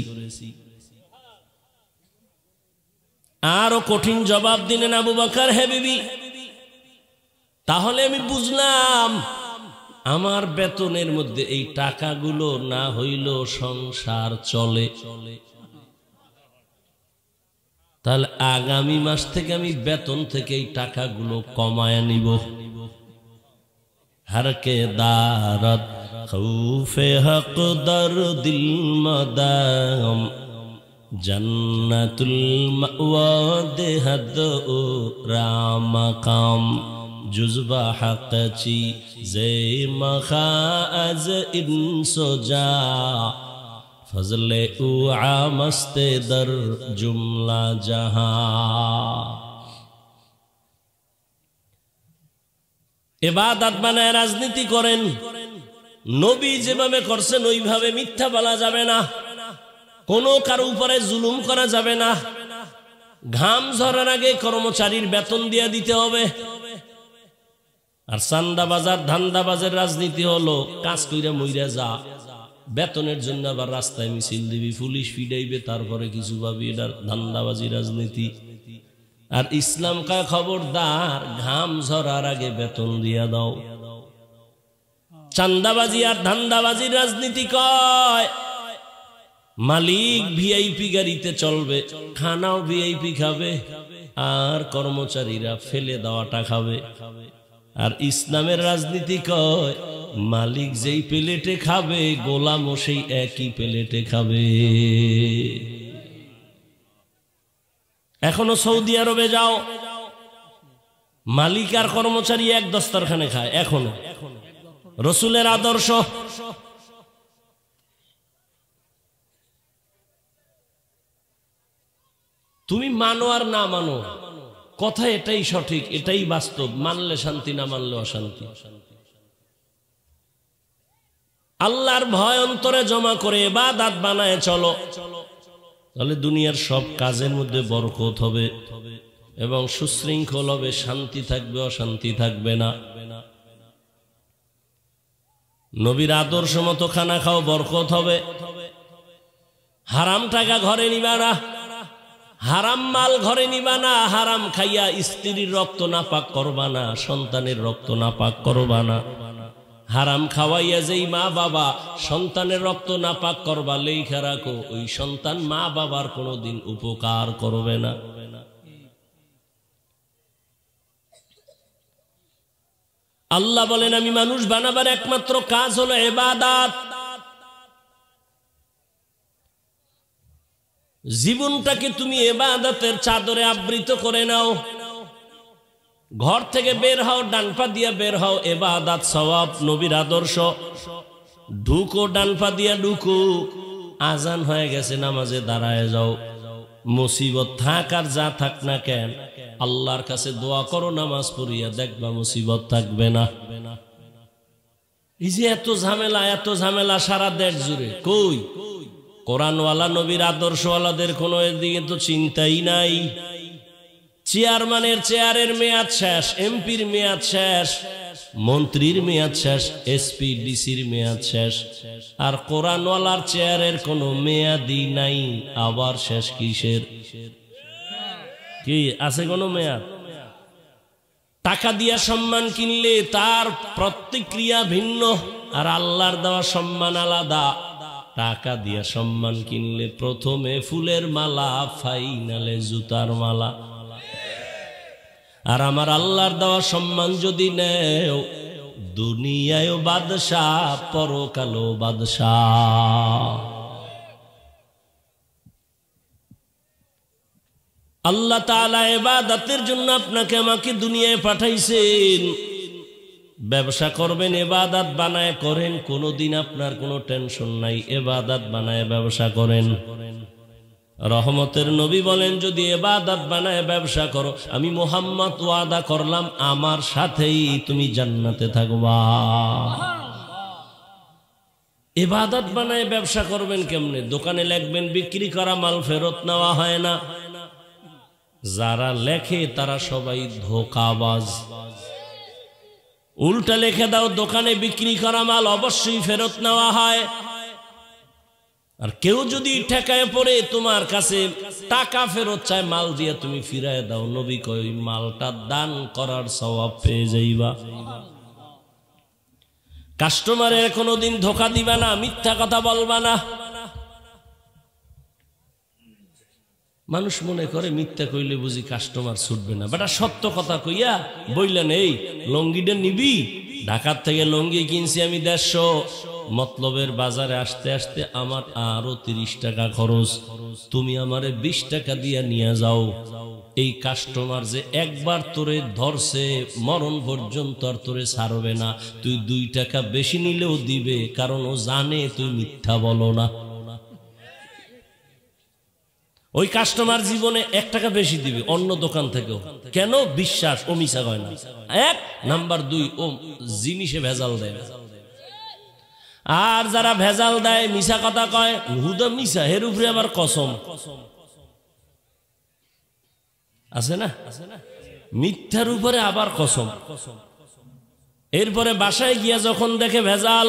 আরো কঠিন জবাব দিলেন আবু বকর, হে বিবি, তাহলে আমি বুঝলাম আমার বেতনের মধ্যে এই টাকাগুলো না হইল সংসার চলে, তাহলে আগামী মাস থেকে আমি বেতন থেকে এই টাকাগুলো কমায় নিব। হরকে দারত খৌফে হক দর দিল মদাম জন্নতুল মাওয়া দেহদ ও রামকাম जुज़्बा हक़ची ज़े मखाज़ इंसोजा फज़ले उआ मस्ते दर जुमला जहां। इबादत बनाए राजनीति करें, नबी যেভাবে করছেন ওইভাবে মিথ্যা বলা যাবে না, কোনো কারো উপরে জুলুম করা যাবে না, ঘাম ঝরার আগে কর্মচারীর বেতন দিয়ে দিতে হবে। আর চান্দা বাজার ধান্দা বাজার রাজনীতি হলো কাজ কইরা মইরা যা, বেতনের জন্য আবার রাস্তায় মিছিল দিবি, পুলিশ ফিডাইবে, তারপরে কিছু পাবি, এটা ধান্দাবাজি রাজনীতি। আর ইসলাম কয় খবরদার, ঘাম ঝরার আগে বেতন দিয়া দাও। চান্দাবাজি আর ধান্দাবাজির রাজনীতি কয় মালিক ভিআইপি গাড়িতে চলবে, খানাও ভিআইপি খাবে, আর কর্মচারীরা ফেলে দেওয়াটা খাবে। আর ইসলামের রাজনীতি কয় মালিক যেই প্লেটে খাবে গোলামও সেই একই প্লেটে খাবে। এখনো সৌদি আরবে যাও, মালিক আর কর্মচারী এক দস্তরখানে খায়। এখনো রসুলের আদর্শ। তুমি মানো আর না মানো, কথা এটাই সঠিক, এটাই বাস্তব। মানলে শান্তি, না মানলে অশান্তি। আল্লাহর ভয় অন্তরে জমা করে ইবাদত বানায় চলো, তাহলে দুনিয়ার সব কাজের মধ্যে বরকত হবে এবং সুশৃঙ্খল হবে, শান্তি থাকবে, অশান্তি থাকবে না। নবীর আদর্শ মতো খানা খাও, বরকত হবে। হারাম টাকা ঘরে নিবা না, হারাম মাল ঘরে নিবা না, হারাম খাইয়া স্ত্রীর রক্ত নাপাক করবা না, সন্তানের রক্ত নাপাক করবা না। হারাম খাওয়াইয়া যেই মা বাবা সন্তানের রক্ত নাপাক করবা, লেখা রাখো ওই সন্তান মা বাবার কোনোদিন উপকার করবে না। আল্লাহ বলেন আমি মানুষ বানাবার একমাত্র কাজ হলো ইবাদত। জীবনটাকে তুমি ইবাদতের চাদরে আবৃত করে নাও। ঘর থেকে বের হও, ডান পা দিয়া বের হও, ইবাদত সওয়াব, নবীর আদর্শ। ঢুকো, ডান পা দিয়া ঢুকো। আজান হয়ে গেছে, নামাজে দাঁড়ায় যাও। মুসিবত থাক আর যা থাক না কেন, আল্লাহর কাছে দোয়া করো, নামাজ পড়িয়া দেখবা মুসিবত থাকবে না। এই যে এত ঝামেলা, এত ঝামেলা সারা দেশ জুড়ে, কই কোরআনওয়ালা নবীর আদর্শওয়ালাদের কোনো এদিকে তো চিন্তাই নাই। চেয়ারম্যানের চেয়ারের মেয়াদ শেষ, এমপির মেয়াদ শেষ, মন্ত্রীর মেয়াদ শেষ, এসপি ডিসির মেয়াদ শেষ, আর কোরআনওয়ালার চেয়ারের কোনো মেয়াদই নাই। আবার শেষ কিসের? কি আছে কোনো মেয়াদ? টাকা দিয়া সম্মান কিনলে তার প্রতিক্রিয়া ভিন্ন, আর আল্লাহর দেওয়া সম্মান আলাদা। টাকা দিয়া সম্মান কিনলে প্রথমে ফুলের মালা, ফাইনালে জুতার মালা। আর আমার আল্লাহর দেওয়া সম্মান যদি নেও, দুনিয়ায় বাদশাহ, পরকালও বাদশাহ। আল্লাহ তাআলা ইবাদতের জন্য আপনাকে আমাকে দুনিয়ায় পাঠাইছেন। ব্যবসা করবেন, ইবাদত বানায় করেন, কোনোদিন আপনার কোনো টেনশন নাই। ইবাদত বানায় ব্যবসা করেন। রহমতের নবী বলেন যদি ইবাদত বানায় ব্যবসা করো, আমি মুহাম্মদ ওয়াদা করলাম আমার সাথেই তুমি জান্নাতে থাকবা। ইবাদত বানায় ব্যবসা করবেন কেমনে? দোকানে লিখবেন বিক্রি করা মাল ফেরত নেওয়া হয় না। যারা লেখে তারা সবাই ধোঁকাবাজ। উল্টা লিখে দাও দোকানে বিক্রি করা মাল অবশ্যই ফেরত নেওয়া হয়। আর কেউ যদি ঠেকায় পড়ে তোমার কাছে টাকা ফেরত চায়, মাল দিয়ে তুমি ফিরায় দাও, নবী কয় ওই মালটা দান করার সওয়াব পেয়ে যাইবা। কাস্টমারের কোনোদিন ধোঁকা দিবা না, মিথ্যা কথা বলবা না। মানুষ মনে করে মিথ্যা কইলে বুঝি কাস্টমার ছুটবে না। বেটা সত্য কথা কইয়া বললেন এই লঙ্গিটা নিবি, ঢাকার থেকে লঙ্গি কিনছি আমি 150, মতলবের বাজারে আসতে আসতে আমার আরো 30 টাকা খরচ, তুমি আমারে 20 টাকা দিয়া নিয়ে যাও। এই কাস্টমার যে একবার তোরে ধরছে মরণ পর্যন্ত আর তোরে ছাড়বে না। তুই 2 টাকা বেশি নিলেও দিবে, কারণ ও জানে তুই মিথ্যা বলো না। ওই কাস্টমার জীবনে 1 টাকা বেশি দিবে অন্য দোকান থেকেও। কেন? বিশ্বাস, ও মিছা কয় না। 1 নাম্বার 2, ও জিনিসে ভেজাল দেয়। আর যারা ভেজাল দেয়, মিছা কথা কয়, হুদা মিছা, এর উপরে আবার কসম আছে না? মিথ্যার উপরে আবার কসম। এরপরে বাসায় গিয়া যখন দেখে ভেজাল,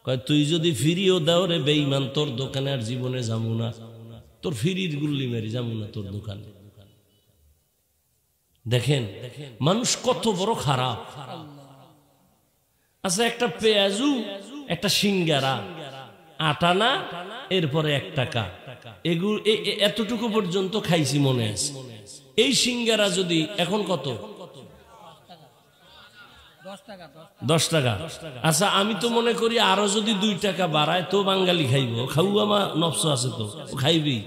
কয় তুই যদি ফিরিও দাও রে বেঈমান, তোর দোকানে আর জীবনে যাবো না, তোর ফিরির গুল্লি মেরি যাবো না তোর দোকানে। দেখেন মানুষ কত বড় খারাপ। আচ্ছা, একটা পেঁয়াজু, একটা সিঙ্গারা, 8 আনা, এরপরে 1 টাকা, এগুলো এতটুকু পর্যন্ত খাইছি মনে আছে। এই সিঙ্গারা যদি এখন কত? 10 টাকা। আচ্ছা, আমি তো মনে করি আরো যদি 2 টাকা বাড়ায় তো বাঙালি খাইব, খাও আমার নফস আছে তো খাইবি।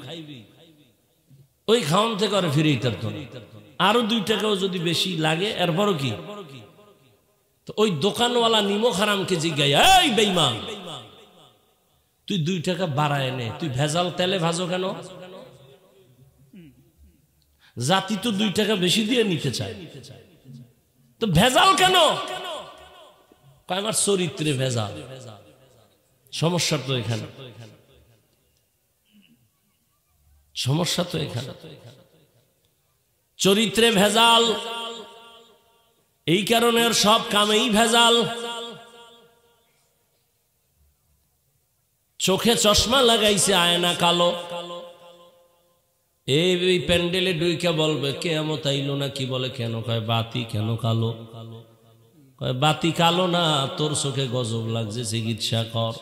ওই খাওয়ান থেকে আর ফিরেই তার তো আরো 2 টাকাও যদি বেশি লাগে, এরপরও কি? তো ওই দোকানওয়ালা নিমক হারামকে জিজ্ঞাই, এই বেঈমান, তুই 2 টাকা বাড়ায় নে, তুই ভেজাল তেলে ভাজো কেন? জাতি তো 2 টাকা বেশি দিয়ে নিতে চায়, তো ভেজাল কেন? আমার চরিত্রে ভেজাল। সমস্যা তো এখানে, সমস্যা তো এখানে, চরিত্রে ভেজাল। এই কারণে ওর সব কামেই ভেজাল। চোখে চশমা লাগাইছে, আয়না কালো। এই প্যান্ডেলে ডুইকা বলবে কিয়ামত আইলো না, কি বলে কেন? কয় বাতি কেন কালো? কয় বাতি কালো না, তোর চোখে গজব লাগছে, চিকিৎসা কর।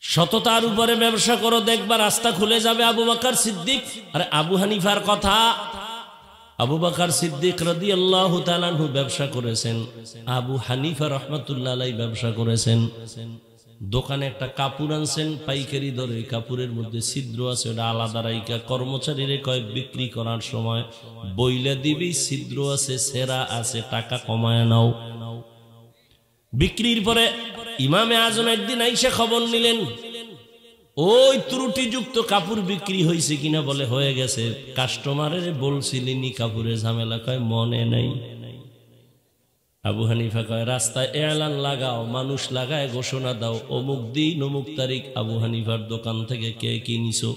সততার উপরে ব্যবসা করো, দেখবা রাস্তা খুলে যাবে। আবু বকর সিদ্দিক, আরে আবু হানিফার কথা, আবু বকর সিদ্দিক রাদিয়াল্লাহু তাআলা আনহু ব্যবসা করেছেন, আবু হানিফা রাহমাতুল্লাহ আলাইহি ব্যবসা করেছেন। দোকানে একটা কাপড় আনছেন পাইকারি দরে, কাপড়ের মধ্যে ছিদ্র আছে, ওটা আলাদা রাইকা কর্মচারীরে কয় বিক্রি করার সময় বইলে দিবি ছিদ্র আছে, সেরা আছে, টাকা কমায় নাও। বিক্রির পরে ইমামে আজম একদিন আইসা খবর নিলেন, ওই ত্রুটিযুক্ত কাপড় বিক্রি হয়েছে কিনা? বলে হয়ে গেছে। কাস্টমারের বলছিলেনি কাপড়ের ঝামেলা? কয় মনে নাই। আবু হানিফা কয় রাস্তায় এলান লাগাও, মানুষ লাগায় ঘোষণা দাও, অমুক দিন অমুক তারিখ আবু হানিফার দোকান থেকে কে কিনিছো,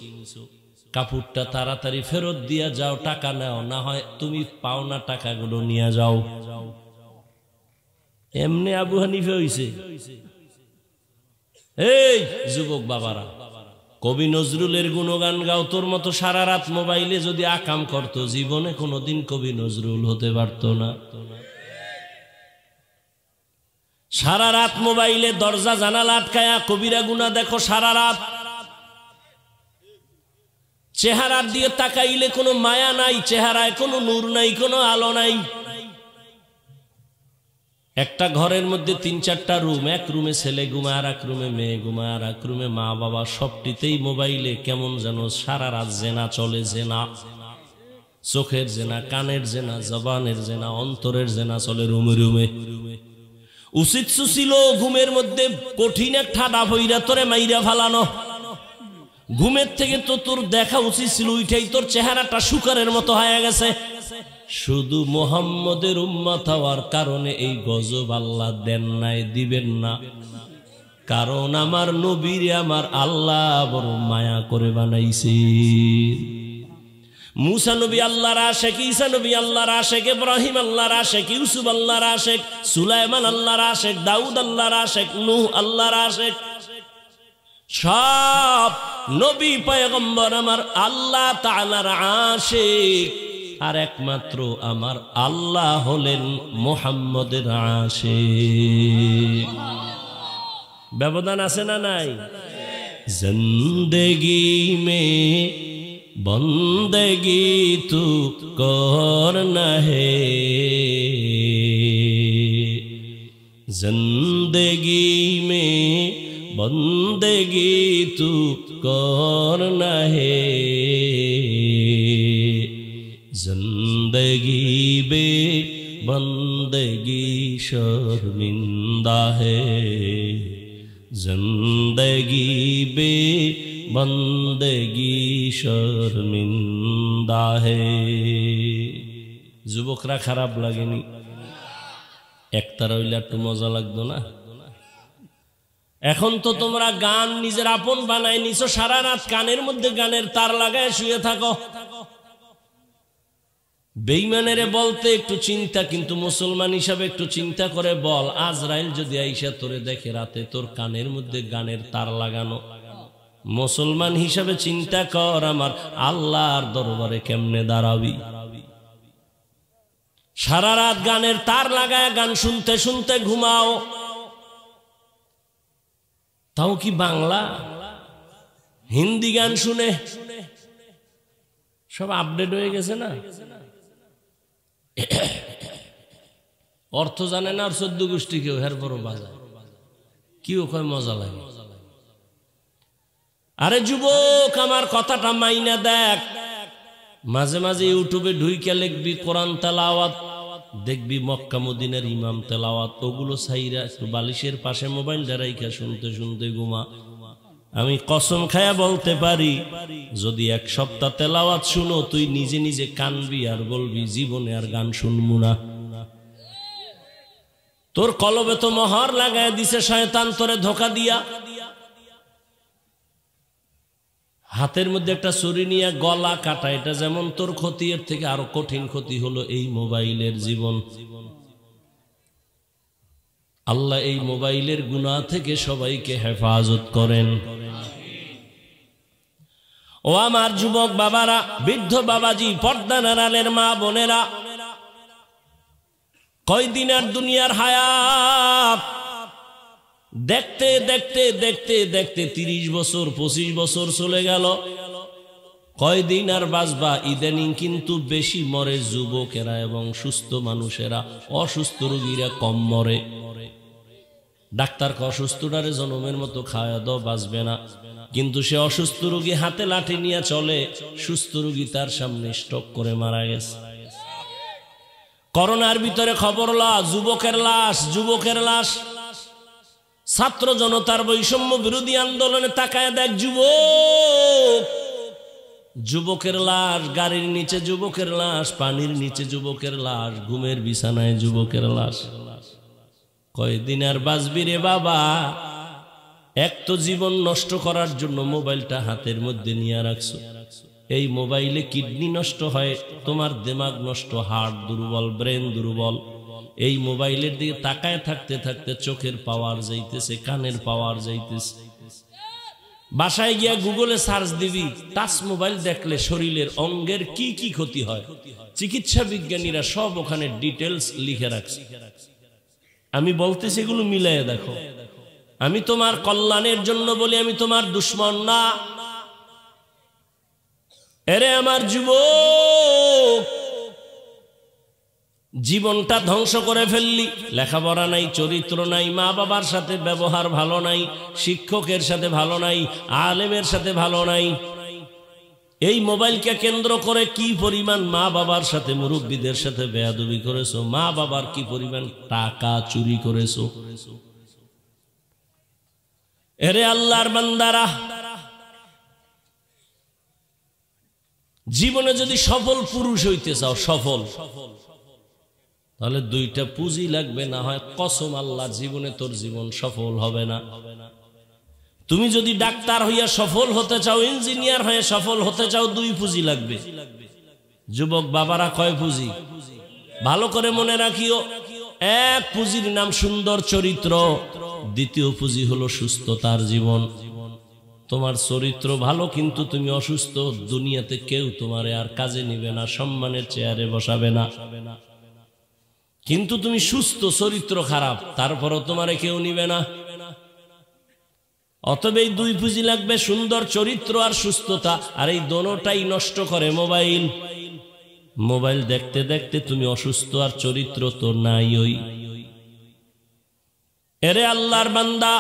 কাপড়টা তাড়াতাড়ি ফেরত দিয়া যাও, টাকা নাও, না হয় তুমি পাওনা টাকাগুলো নিয়ে যাও। এমনি আবু হানিফা হইছে। এই যুবক বাবারা, কবি নজরুলের গুণগান গাও। তোর মতো সারা রাত মোবাইলে যদি আকাম করতো, জীবনে কোনোদিন কবি নজরুল হতে পারত না। সারা রাত মোবাইলে দরজা জানালা আটকায়া কবিরা গুনা দেখো সারা রাত। চেহারার দিয়ে তাকাইলে কোনো মায়া নাই, চেহারায় কোনো নূর নাই, কোনো আলো নাই। একটা ঘরের মধ্যে 3-4টা রুম, এক রুমে ছেলে ঘুমায়, আর এক রুমে মেয়ে ঘুমায়, আর এক রুমে মা বাবা, সবটিতেই মোবাইলে কেমন যেন সারা রাত জেনা চলে। জেনা, চোখের জেনা, কানের জেনা, জবানের জেনা, অন্তরের জেনা চলে রুমে রুমে। উচিত ছিল ঘুমের মধ্যে কঠিন এক ঠাডা ভইরা তোরে মাইরা ফালানো। ঘুমের থেকে তো তোর দেখা উচিত ছিল, উঠাই তোর চেহারাটা শুকারের মতো হয়ে গেছে। শুধু মুহাম্মদের উম্মত হওয়ার কারণে এই গজব আল্লাহ দেন নাই, দিবেন না। কারণ আমার নবীরে আমার আল্লাহ বড় মায়া করে বানাইছে। মুসা নবী আল্লাহর আশিক, ঈসা নবী আল্লাহর আশিক, ইব্রাহিম আল্লাহর আশিক, ইউসুফ আল্লাহর আশিক, সুলাইমান আল্লাহর আশিক, দাউদ আল্লাহর আশিক, নূহ আল্লাহর আশিক। সব নবী পয়গম্বর আমার আল্লাহ তাআলার আশিক, আর একমাত্র আমার আল্লাহ হলেন মুহাম্মদের আশিক। ব্যবধান আছে না নাই? জিন্দেগি মে বন্দেগি তু করনা হে, জিন্দেগি মে বন্দেগি তু করনা হে, जिंदगी बे बंदगी शर्मिंदा है, जिंदगी बे बंदगी शर्मिंदा है। যুবকরা খারাপ লাগেনি? একতারা হইলে একটু মজা লাগতো না? এখন তো তোমরা গান নিজের আপন বানায় নিছো, সারা রাত কানের মধ্যে গানের তার লাগায় শুয়ে থাকো। বেঈমানেরে বলতে একটু চিন্তা, কিন্তু মুসলমান হিসাবে একটু চিন্তা করে বল, আজরাইল যদি আইসা তোরে দেখে রাতে তোর কানের মধ্যে গানের তার লাগানো, মুসলমান হিসাবে চিন্তা কর আমার আল্লাহর দরবারে কেমনে দাঁড়াবি। সারা রাত গানের তার লাগায় গান শুনতে শুনতে ঘুমাও, তাও কি বাংলা? হিন্দি গান শুনে সব আপডেট হয়ে গেছে না? অর্থ জানে না আর 14 গোষ্ঠী কেউ হের বড় বাজায়, কি ওখানে মজা লাগে। আরে যুবক, আমার কথাটা মাইনা দেখ। মাঝে মাঝে ইউটিউবে ঢুইকা লিখবি কোরআন তেলাওয়াত, দেখবি মক্কা মদিনার ইমাম তেলাওয়াত, ওগুলো ছাইরা একটু বালিশের পাশে মোবাইলটা রাইখা শুনতে শুনতে ঘুমা। আমি কসম খায়া বলতে পারি, যদি 1 সপ্তাহ তেলাওয়াত শুনো, তুই নিজে নিজে কানবি আর বলবি জীবনে আর গান শুনবো না। তোর কলবে তো মোহর লাগায় দিছে শয়তান, তোরে ধোকা দিয়া। হাতের মধ্যে একটা ছুরি নিয়ে গলা কাটা, এটা যেমন তোর ক্ষতি, এর থেকে আরো কঠিন ক্ষতি হলো এই মোবাইলের জীবন। আল্লাহ এই মোবাইলের গুনাহ থেকে সবাইকে হেফাজত করেন। ও আমার যুবক বাবারা, বৃদ্ধ বাবাজি, পর্দা নাড়ালের মা বোনেরা, কয়দিন আর দুনিয়ার হায়াত, দেখতে দেখতে দেখতে দেখতে 30 বছর 25 বছর চলে গেল। কয়দিন আর বাঁচবা? ইদানিং কিন্তু বেশি মরে যুবকেরা এবং সুস্থ মানুষেরা, অসুস্থ রোগীরা কম মরে। ডাক্তারকে অসুস্থটারে জনমের মতো খাওয়া দাও, বাঁচবে না, কিন্তু সে অসুস্থ রোগী হাতে লাঠি নিয়ে চলে, সুস্থ রোগী তার সামনে স্ট্রোক করে মারা গেছে। করোনার ভিতরে খবর লা, যুবকের লাশ, যুবকের লাশ। ছাত্র জনতার বৈষম্য বিরোধী আন্দোলনে তাকায় দেখ, যুবক, যুবকের লাশ, গাড়ির নিচে যুবকের লাশ, পানির নিচে যুবকের লাশ, ঘুমের বিছানায় যুবকের লাশ। কয়দিন আর বাঁচবি রে বাবা? এক তো জীবন নষ্ট করার জন্য মোবাইলটা হাতের মধ্যে নিয়ে রাখছো। এই মোবাইলে কিডনি নষ্ট হয়, তোমার দিমাগ নষ্ট, হার্ট দুর্বল, ব্রেন দুর্বল। এই মোবাইলের দিকে তাকায় থাকতে থাকতে চোখের পাওয়ার যাইতেছে, কানের পাওয়ার যাইতেছে। বাসায় গিয়া গুগলে সার্চ দিবি, টাচ মোবাইল দেখলে শরীরের অঙ্গের কি কি ক্ষতি হয়, চিকিৎসা বিজ্ঞানীরা সব ওখানে ডিটেলস লিখে রাখছে। আমি বলতেছি এগুলো মিলাইয়া দেখো। আমি তোমার কল্যাণের জন্য বলি, আমি তোমার দুশ্মন না। এরে আমার যুবক, জীবনটা ধ্বংস করে ফেললি, লেখাপড়া নাই, চরিত্র নাই, মা বাবার সাথে ব্যবহার ভালো নাই, শিক্ষকের সাথে ভালো নাই, আলেমের সাথে ভালো নাই। এই মোবাইলকে কেন্দ্র করে কি পরিমাণ মা বাবার সাথে, মুরব্বীদের সাথে বেয়াদবি করেছো, মা বাবার কি পরিমাণ টাকা চুরি করেছো। এরে আল্লাহর বান্দারা, জীবনে যদি সফল পুরুষ হইতে চাও, সফল, তাহলে দুইটা পুঁজি লাগবে, না হয় কসম আল্লাহর জীবনে তোর জীবন সফল হবে না। তুমি যদি ডাক্তার হইয়া সফল হতে চাও, ইঞ্জিনিয়ার হয়ে সফল হতে চাও, দুই পুঁজি লাগবে। যুবক বাবারা, কয় পুঁজি? ভালো করে মনে রাখিও। এক পুঁজির নাম সুন্দর চরিত্র, দ্বিতীয় পুঁজি হলো সুস্থতার জীবন। তোমার চরিত্র ভালো কিন্তু তুমি অসুস্থ, দুনিয়াতে কেউ তোমারে আর কাজে নিবে না, সম্মানের চেয়ারে বসাবে না। কিন্তু তুমি সুস্থ, চরিত্র খারাপ, তারপরও তোমারে কেউ নিবে না। অতএব এই দুই পুঁজি লাগবে, সুন্দর চরিত্র আর সুস্থতা। আর এই দোনোটাই নষ্ট করে মোবাইল। মোবাইল দেখতে দেখতে তুমি অসুস্থ, আর চরিত্র তো নাই। ওই এরে আল্লাহর বান্দা,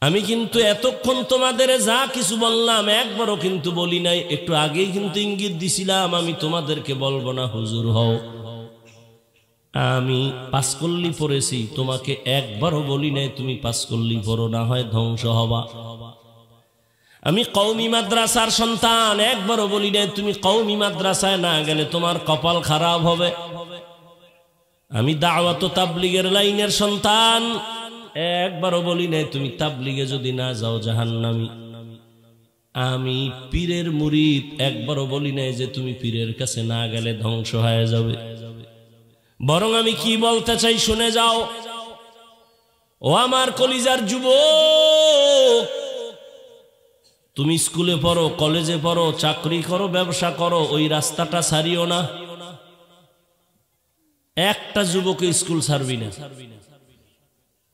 আমি কিন্তু এতক্ষণ তোমাদের যা কিছু বললাম একবারও কিন্তু বলি নাই। একটু আগেই কিন্তু ইঙ্গিত দিছিলাম আমি তোমাদেরকে বলবো না হুজুর হও। আমি পাঁচকল্লি পড়েছি, তোমাকে একবারও বলি নাই তুমি পাঁচকল্লি পড়ো, না হয় ধ্বংস হবা। আমি কওমি মাদ্রাসার সন্তান, একবারও বলি নাই তুমি কওমি মাদ্রাসায় না গেলে তোমার কপাল খারাপ হবে। আমি দাওয়াত ও তাবলীগের লাইনের সন্তান, একবারও বলি নাই তুমি তাবলীগে যদি না যাও জাহান্নামী। আমি পীরের মুরিদ, একবারও বলি নাই যে তুমি পীরের কাছে না গেলে ধ্বংস হয়ে যাবে। বরং আমি কি বলতে চাই শুনে যাও। ও আমার কলিজার যুবক, তুমি স্কুলে পড়ো, কলেজে পড়ো, চাকরি করো, ব্যবসা করো, ওই রাস্তাটা ছাড়িও না। একটা যুবক স্কুল ছাড়বি না,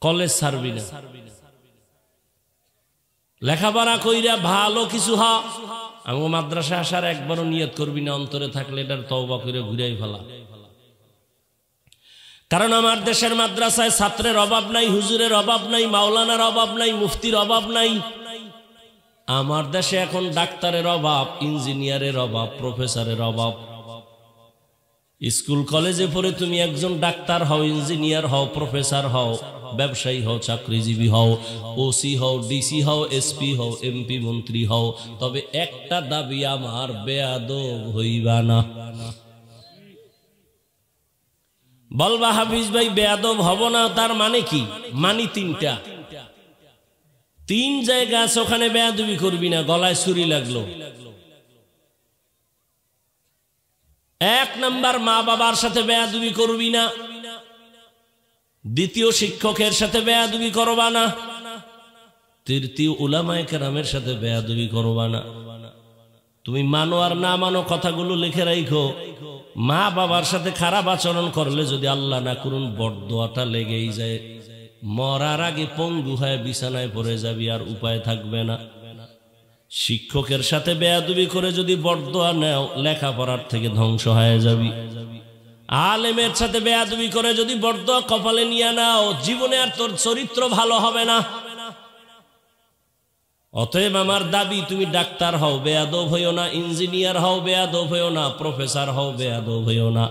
কলেজ ছাড়বি না, লেখাপড়া কইরা ভালো কিছু হ। আমি মাদ্রাসায় আসার একবারও নিয়ত করবি না, অন্তরে থাকলে এটার তওবা করে ঘুরাই ফেলা। কারণ আমার দেশের মাদ্রাসায় ছাত্রের অভাব নাই, হুজুরের অভাব নাই, মাওলানার অভাব নাই, মুফতির অভাব নাই। আমার দেশে এখন ডাক্তারের অভাব, ইঞ্জিনিয়ারের অভাব, প্রফেসরের অভাব। স্কুল কলেজে পড়ে তুমি একজন ডাক্তার হও, ইঞ্জিনিয়ার হও, প্রফেসর হও, ব্যবসায়ী হও, চাকরিজীবী হও, ওসি হও, ডিসি হও, এসপি হও, এমপি মন্ত্রী হও, তবে একটা দাবি আমার, বেয়াদব হইবা না। বলবা হাফিজ ভাই বেয়াদব হব না, তার মানে কি? মানি তিনটা, তিন জায়গা আছে ওখানে বেয়াদবি করবি না। গলায় ছুরি লাগলো, এক নাম্বার মা বাবার সাথে বেয়াদবি করবি না, দ্বিতীয় শিক্ষকের সাথে বেয়াদবি করবা না, তৃতীয় উলামায়ে কেরামের সাথে বেয়াদবি করবা না। তুমি মানো আর না মানো কথাগুলো লিখে রাখো। মা বাবার সাথে খারাপ আচরণ করলে যদি আল্লাহ না করুন বরদোয়াটা লেগেই যায়, মরার আগে পঙ্গু হয়ে বিছানায় পড়ে যাবি, আর উপায় থাকবে না। শিক্ষকের সাথে বেয়াদবি করে যদি বরদোয়া নেও, লেখাপড়ার থেকে ধ্বংস হয়ে যাবি। আলেমের সাথে বেয়াদবি করে যদি বরদোয়া কপালে নিয়ে নাও, জীবনে আর তোর চরিত্র ভালো হবে না। অতএব আমার দাবি, তুমি ডাক্তার হও, বেয়াদব হইও না, ইঞ্জিনিয়ার হও, বেয়াদব হইও না, প্রফেসর হও, বেয়াদব হইও না।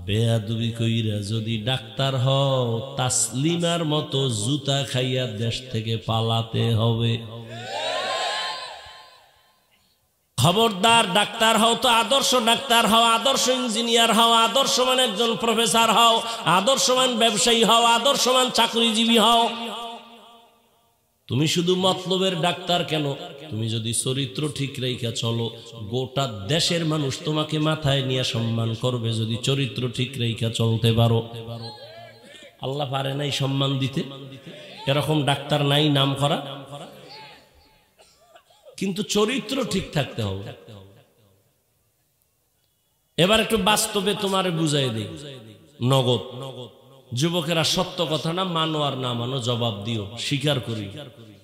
বেয়াদবি কইরা যদি ডাক্তার হও, তাসলিমার মতো জুতা খাইয়া দেশ থেকে পালাতে হবে। খবরদার, ডাক্তার হও তো আদর্শ ডাক্তার হও, আদর্শ ইঞ্জিনিয়ার হও, আদর্শমান একজন প্রফেসর হও, আদর্শমান ব্যবসায়ী হও, আদর্শমান চাকরিজীবী হও। তুমি শুধু মতলবের ডাক্তার কেন, তুমি যদি চরিত্র ঠিক রেখা চলো, গোটা দেশের মানুষ তোমাকে মাথায় নিয়ে সম্মান করবে। যদি চরিত্র ঠিক রেখা চলতে পারো, আল্লাহ পারে নাই সম্মান দিতে, এরকম ডাক্তার নাই নাম করা, কিন্তু চরিত্র ঠিক থাকতে হবে। এবার একটু বাস্তবে তোমারে বুঝাই দেই, নগদ। যুবকেরা সত্য কথা না মানো আর না মানো জবাব দিও, স্বীকার করি।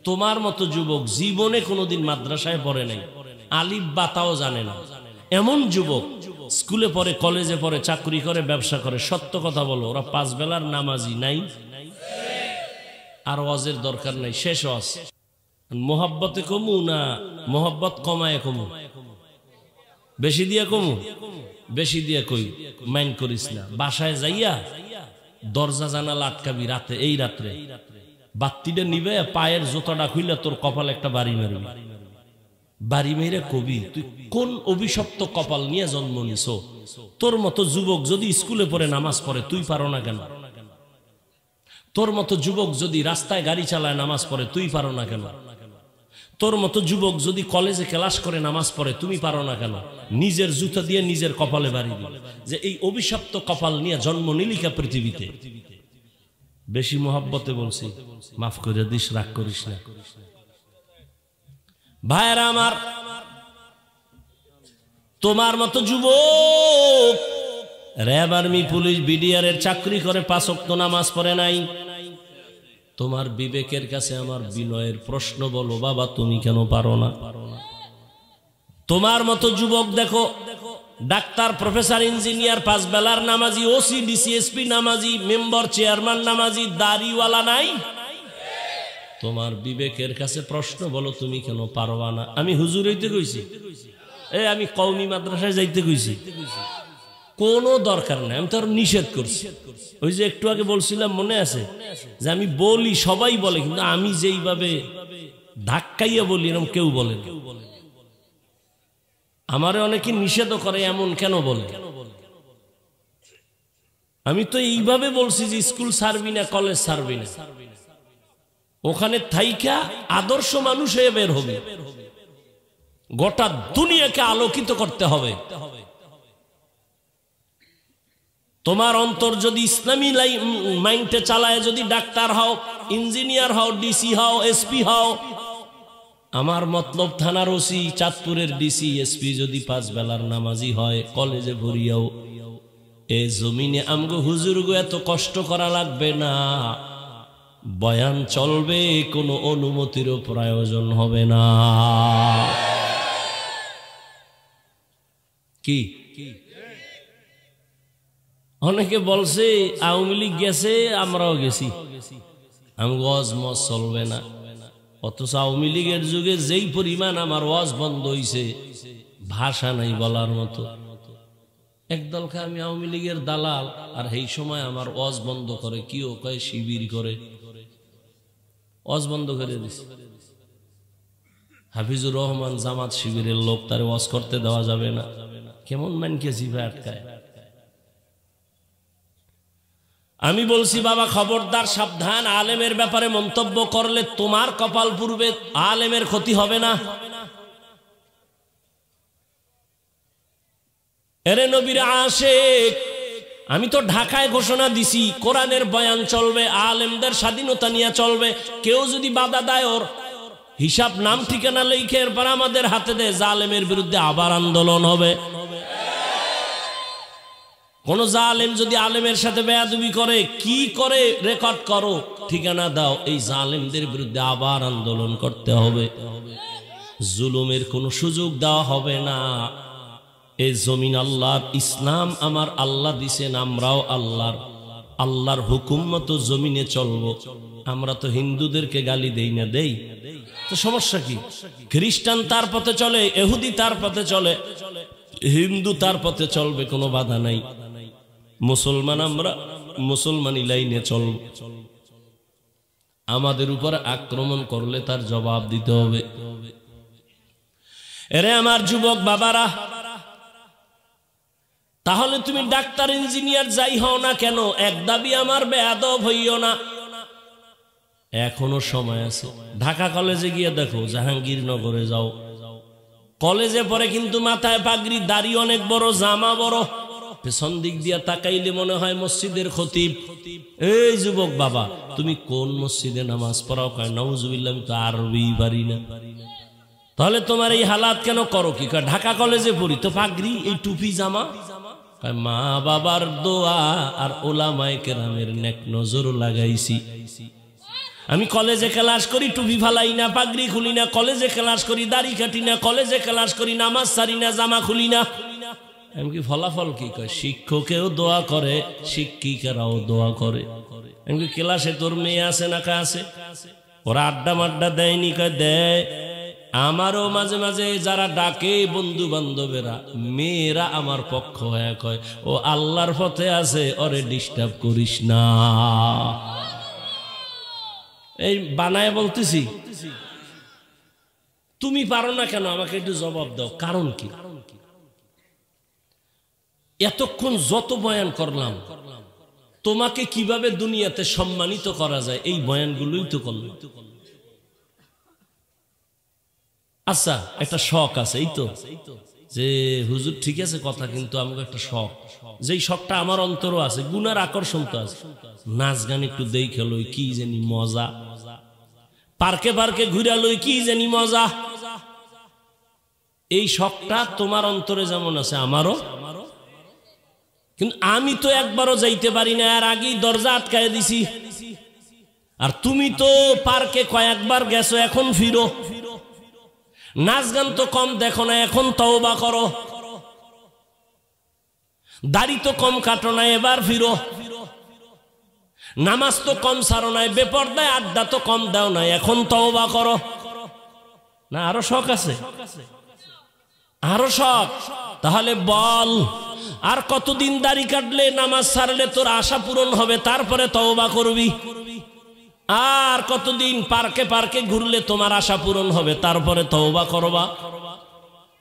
তোমার মতো যুবক জীবনে কোনোদিন মাদ্রাসায় পড়ে নাই, আলিফ বাতাও জানে না, এমন যুবক স্কুলে পড়ে, কলেজে পড়ে, চাকরি করে, ব্যবসা করে, সত্য কথা বলো, ওরা 5 বেলার নামাজি নাই। আর ওয়াজের দরকার নাই, শেষ ওয়াজ। মোহাব্বতে কমু না মোহাব্বত কমায় কমু? বেশি দিয়ে কমু? বেশি দিয়ে কই মাইন্ড করিস না। বাসায় যাইয়া দরজা জানালা আটকাবি রাতে, এই রাত্রে বাত্তিটা নিবে, পায়ের জুতাটা খুইলে তোর কপালে একটা বাড়ি মারবি। বাড়ি মেরে কবি, তুই কোন অভিশপ্ত কপাল নিয়ে জন্ম নিছ? তোর মতো যুবক যদি স্কুলে পড়ে নামাজ পড়ে তুই পারো না কেন? তোর মতো যুবক যদি রাস্তায় গাড়ি চালায় নামাজ পড়ে তুই পারো না কেন? তোর মতো যুবক যদি কলেজে ক্লাস করে নামাজ পড়ে তুমি পারো না কেন? নিজের জুতা দিয়ে নিজের কপালে বাড়ি দিল যে এই অভিশপ্ত কপাল নিয়ে জন্ম নিলিকা পৃথিবীতে। বেশি মোহাব্বতে বলছি, মাফ করে দিস, রাগ করিস না। ভাইরা আমার, তোমার মতো যুবক র্যাব, আর্মি, পুলিশ, বিডিআর এর চাকরি করে 5 ওয়াক্ত নামাজ পড়ে নাই। তোমার বিবেকের কাছে আমার বিনয়ের প্রশ্ন, বলো বাবা তুমি কেন পারো না? তোমার মতো যুবক দেখো, ডাক্তার, প্রফেসর, ইঞ্জিনিয়ার, 5 বেলার নামাজি, ওসি, ডিসি, এসপি নামাজি, মেম্বার, চেয়ারম্যান নামাজি, দাড়িওয়ালা নাই। তোমার বিবেকের কাছে প্রশ্ন, বলো তুমি কেন পারবা না? আমি হুজুর হইতে কইছি, আমি কওমি মাদ্রাসায় যাইতে কইছি, কোনো দরকার নাই, আমি তো আর নিষেধ করছি। ওই যে একটু আগে বলছিলাম মনে আছে যে আমি বলি, সবাই বলে, কিন্তু আমি যেইভাবে ধাক্কাইয়া বলি এরকম কেউ বলে না। আমারে অনেকে নিষেধও করে, এমন কেন বলে? আমি তো এইভাবে বলছি যে স্কুল ছাড়বি না, কলেজ ছাড়বি না, ওখানে থাইকা আদর্শ মানুষ হয়ে বের হবে, গোটা দুনিয়াকে আলোকিত করতে হবে। তোমার অন্তর যদি ইসলামী মাইন্ডে চালায়, যদি ডাক্তার হও, ইঞ্জিনিয়ার হও, ডিসি হও, এসপি হও, আমার মতলব থানার ওসি, চাঁদপুরের ডিসি, এসপি যদি 5 বেলার নামাজি হয়, কলেজে ভরিয়াও, এই জমিনে আমগো হুজুর গো এত কষ্ট করা লাগবে না, বয়ান চলবে, কোনো অনুমতিরও প্রয়োজন হবে না। কি অনেকে বলছে আওয়ামী লীগ গেছে আমরাও গেছি, আমগো ওয়াজ মজ চলবে না। অথচ আওয়ামী লীগের যুগে যেই পরিমাণ আমার ওয়াজ বন্ধ হইছে, ভাষা নাই বলার মতো। একদলকে আমি আওয়ামী লীগের দালাল, আর এই সময় আমার ওয়াজ বন্ধ করে, কিও কয় শিবির করে, ওয়াজ বন্ধ করে দিছে। হাফিজুর রহমান জামাত শিবিরের লোক, তার ওয়াজ করতে দেওয়া যাবে না। কেমন মানকে জিভে আটকায়। আমি বলছি বাবা খবরদার, সাবধান, আলেমের ব্যাপারে মন্তব্য করলে তোমার কপাল পুড়বে, আলেমের ক্ষতি হবে না। এরে নবীর আশিক, আমি তো ঢাকায় ঘোষণা দিছি কোরআনের বয়ান চলবে, আলেমদের স্বাধীনতা নিয়ে চলবে। কেউ যদি বাধা দেয়, ওর হিসাব নাম ঠিকানা লিখে এরপর আমাদের হাতে দেয়, জালেমের বিরুদ্ধে আবার আন্দোলন হবে। কোন জালেম যদি আলেমের সাথে বেয়াদবি করে, কি করে রেকর্ড করো, ঠিকানা দাও, এই জালেমদের বিরুদ্ধে আবার আন্দোলন করতে হবে। জুলুমের কোনো সুযোগ দেওয়া হবে না। এই জমিন আল্লাহর, ইসলাম আমার আল্লাহ দিছেন, আমরাও আল্লাহর হুকুম মতো জমিনে চলবো। আমরা তো হিন্দুদেরকে গালি দেই না, দেই তো সমস্যা কি? খ্রিস্টান তার পথে চলে, ইহুদি তার পথে চলে, হিন্দু তার পথে চলবে, কোনো বাধা নাই। মুসলমান আমরা মুসলমানি লাইনে চলব। আমাদের উপর আক্রমণ করলে তার জবাব দিতে হবে। এরে আমার যুবক বাবারা, তাহলে তুমি ডাক্তার, ইঞ্জিনিয়ার যাই হও না কেন, এক দাবি আমার, বেয়াদব হইও না। এখনো সময় আছে। ঢাকা কলেজে গিয়ে দেখো, জাহাঙ্গীরনগরে যাও, কলেজে পড়ে কিন্তু মাথায় পাগড়ি, দাড়ি অনেক বড়, জামা বড়, পেছন দিক দিয়া তাকাইলে মনে হয় মসজিদের খতিব। এই যুবক বাবা, তুমি কোন মসজিদে নামাজ পড়াও? কয় নাউজুবিল্লাহ, আমি তো আরবি পারি না। তাহলে তোমার এই হালাত কেন করো? কি কয় ঢাকা কলেজে পড়ি, তো পাগড়ি, এই টুপি, জামা। কয় মা বাবার দোয়া আর ওলামায়ে কেরামের নেক নজর লাগাইছি। আমি কলেজে ক্লাস করি, টুপি ফালাই না, পাগড়ি খুলি না, কলেজে ক্লাস করি, দাড়ি কাটি না, কলেজে ক্লাস করি, নামাজ ছাড়ি না, জামা খুলি না। এমনকি ফলাফল কি? কয় শিক্ষকেও দোয়া করে, শিক্ষিকারাও দোয়া করে। এমনকি ক্লাসে তোর মেয়ে আছে না? কা আছে। ওরা আড্ডা মাড্ডা দেয়নি? কয় দেয়। আমারও মাঝে মাঝে যারা ডাকে বন্ধু বান্ধবেরা, মেয়েরা আমার পক্ষ হয়ে কয় ও আল্লাহর পথে আছে, ওরে ডিস্টার্ব করিস না। এই বানায় বলতেছি। তুমি পারো না কেন? আমাকে একটু জবাব দাও, কারণ কি? এতক্ষণ যত বয়ান করলাম, তোমাকে কিভাবে দুনিয়াতে সম্মানিত করা যায় এই বয়ানগুলোই তো করলাম। আচ্ছা, একটা শখ আছে, এই তো যে হুজুর ঠিক আছে কথা, কিন্তু আমাকে একটা শখ, যেই শখটা আমার অন্তরও আছে, গুনার আকর্ষণ তো আছে, নাচ গান একটু দেখে লই, কি জানি মজা, পার্কে পার্কে ঘুরে লই, কি জানি মজা। এই শখটা তোমার অন্তরে যেমন আছে আমারও, কিন্তু আমি তো একবারও যাইতে পারি না, আর আগেই দরজা আটকায় দিছি। আর তুমি তো পার্কে কয়েকবার গেছো, এখন ফিরো। নাচ গান তো কম দেখো না, এখন তওবা করো। দাড়ি তো কম কাটো না, এবার ফিরো। নামাজ তো কম ছাড়ো নাই, বেপরদায় আড্ডা তো কম দাও না, এখন তওবা করো। না আরো শখ আছে? আরো শখ? তাহলে বল, আর কতদিন দাড়ি কাটলে নামাজ ছাড়লে তোর আশা পূরণ হবে, তারপরে তওবা করবি? আর কতদিন পার্কে পার্কে ঘুরলে তোমার আশা পূরণ হবে, তারপরে তওবা করবা?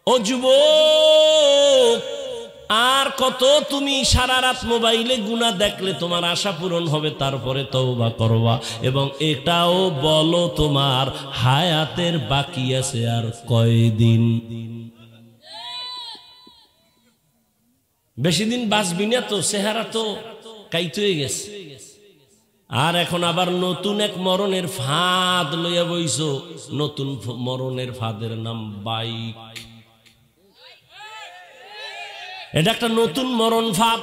ও যুবক, আর কত তুমি সারা রাত মোবাইলে গুনাহ দেখলে তোমার আশা পূরণ হবে, তারপরে তওবা করবা? এবং এটাও বলো, তোমার হায়াতের বাকি আছে আর কয়দিন? বেশি দিন বাঁচবি না তো, চেহারা তো কাইতে হয়ে গেছে। আর এখন আবার নতুন এক মরণের ফাঁদ লইয়া বইছো। নতুন মরণের ফাঁদের নাম বাইক। এটা একটা নতুন মরণ ফাঁদ।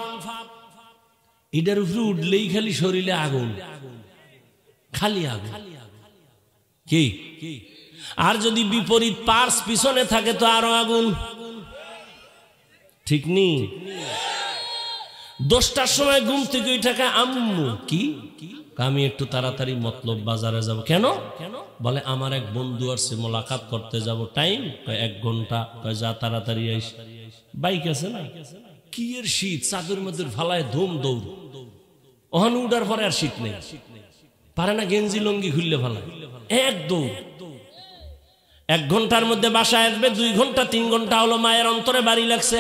এটার উপরে উঠলেই খালি শরীরে আগুন, খালি আগুন। কি? আর যদি বিপরীত পার্স পিছনে থাকে তো আরো আগুন। ঠিক নেই? 10টার সময় ঘুম থেকে ওই টাকা, আম্মু কি আমি একটু তাড়াতাড়ি মতলব বাজারে যাব। কেন? বলে আমার এক বন্ধু আসছে, মোলাকাত করতে যাব, টাইম 1 ঘন্টা। যা তাড়াতাড়ি আইস। বাইক আছে না, কি এর শীত, চাদর মধ্যে ফালায় ধুম দৌড়। ওখানে উঠার পরে আর শীত নেই, পারে না গেঞ্জি লঙ্গি খুললে ফালায়, এক দৌড়। 1 ঘন্টার মধ্যে বাসায় আসবে, 2 ঘন্টা 3 ঘন্টা হলো মায়ের অন্তরে বাড়ি লাগছে।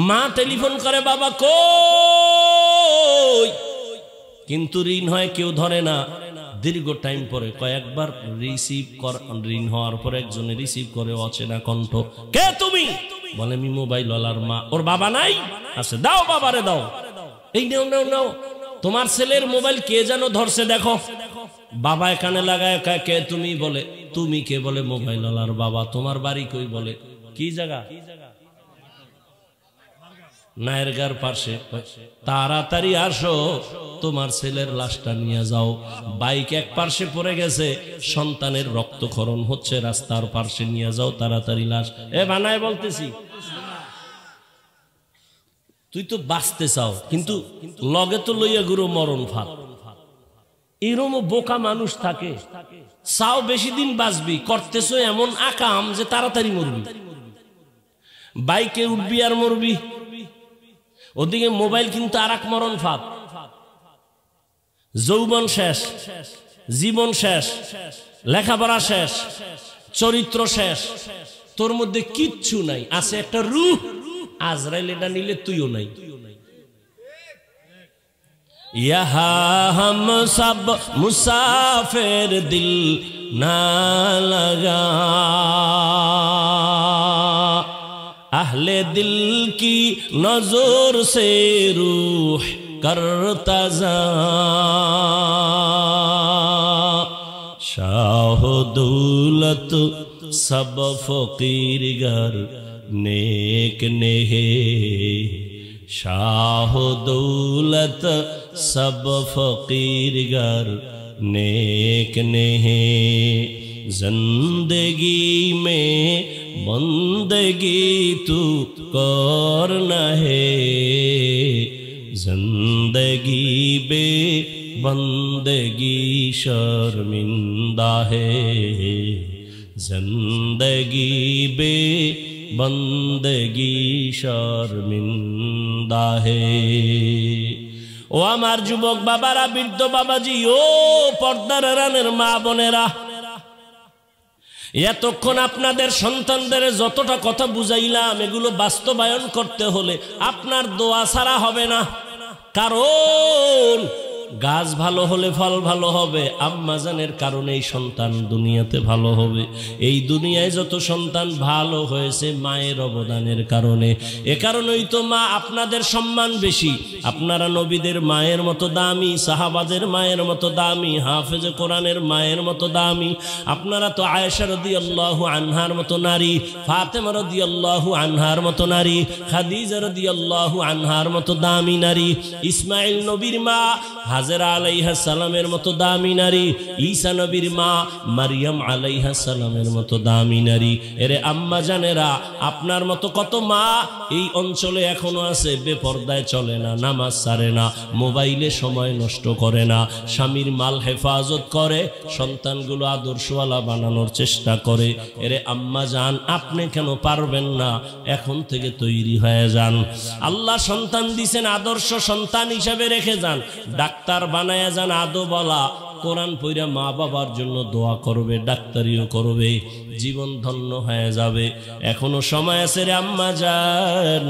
মা টেলিফোন করে, বাবা কই? কিন্তু ঋণ হয় কেউ ধরে না। দীর্ঘ টাইম পরে কয়েকবার রিসিভ কর, ঋণ হওয়ার পর একজনে রিসিভ করে, অচেনা কণ্ঠ, কে তুমি? বলে আমি মোবাইল ওয়ালার মা। ওর বাবা নাই? আছে, দাও বাবারে দাও। এই নাও নাও নাও, তোমার ছেলের মোবাইল কে যেন ধরছে, দেখো। বাবা এখানে লাগায়, কে তুমি? বলে তুমি কে? বলে মোবাইল ওয়ালার বাবা। তোমার বাড়ি কই? বলে কি জায়গা? নায়েরগার পাশে। তাড়াতাড়ি আসো, তোমার ছেলের লাশটা নিয়ে যাও। বাইক এক পাশে পড়ে গেছে, সন্তানের রক্তক্ষরণ হচ্ছে, রাস্তার পাশে নিয়ে যাও তাড়াতাড়ি লাশ। এ বানায় বলতেছি, তুই তো বাঁচতে চাও, কিন্তু লগে তো লইয়া গুরু মরণ ফাঁদ। এরম বোকা মানুষ থাকে, চাও বেশি দিন বাঁচবি, করতেছ এমন আকাম যে তাড়াতাড়ি মরবি। বাইকে উঠবি আর মরবি। ওদিকে মোবাইল কিন্তু আর এক মরণ ফাঁদ। যৌবন শেষ, জীবন শেষ, লেখাপড়া শেষ, চরিত্র শেষ, তোর মধ্যে কিচ্ছু নাই। আছে একটা রূহ, আজরাইল এটা নিলে তুইও নাই। ইহা হাম সব মুসাফির দিল না লাগা, আহলে দিল কি নজর সে রূহ করতা যা, শাহ দৌলত সব ফকির ঘর নেক নেহে, শাহ দৌলত সব ফকির ঘর नेक नहीं जिंदगी में बंदगी तू करना है जिंदगी बे बंदगी शर्मिंदा है जिंदगी बे बंदगी शर्मिंदा है। ও আমার যুবক বাবারা, বৃদ্ধ বাবাজি, ও পর্দার রানের মা বোনেরা, এতক্ষণ আপনাদের সন্তানদের যতটা কথা বুঝাইলাম এগুলো বাস্তবায়ন করতে হলে আপনার দোয়া ছাড়া হবে না। কারণ গাছ ভালো হলে ফল ভালো হবে, আম্মাজানের কারণেই সন্তান দুনিয়াতে ভালো হবে। এই দুনিয়ায় যত সন্তান ভালো হয়েছে মায়ের অবদানের কারণে। এ কারণেই তো মা আপনাদের সম্মান বেশি। আপনারা নবীদের মায়ের মতো দামি, সাহাবাদের মায়ের মতো দামি, হাফেজে কোরআনের মায়ের মতো দামি। আপনারা তো আয়েশা রাদিয়াল্লাহু আনহার মতো নারী, ফাতেমা রাদিয়াল্লাহু আনহার মতো নারী, খাদিজা রাদিয়াল্লাহু আনহার মতো দামি নারী, ইসমাইল নবীর মা হাজেরা আলাইহিস সালামের মতো দামি নারী, ঈসা নবীর মা মারিয়াম আলাইহিস সালামের মতো দামি নারী। এরে আম্মা জানেরা, আপনার মতো কত মা এই অঞ্চলে এখনো আছে, বেপরদায় চলে না, নামাজ ছাড়ে না, মোবাইলে সময় নষ্ট করে না, স্বামীর মাল হেফাজত করে, সন্তানগুলো আদর্শওয়ালা বানানোর চেষ্টা করে। এরে আম্মা জান, আপনি কেন পারবেন না? এখন থেকে তৈরি হয়ে যান। আল্লাহ সন্তান দিছেন, আদর্শ সন্তান হিসাবে রেখে যান। ডাক্তার বানায়া যান আদো বলা, কোরআন পড়া মা বাবার জন্য দোয়া করবে, ডাক্তারিও করবে, জীবন ধন্য হয়ে যাবে। এখনো সময় আছে রে আম্মা জান,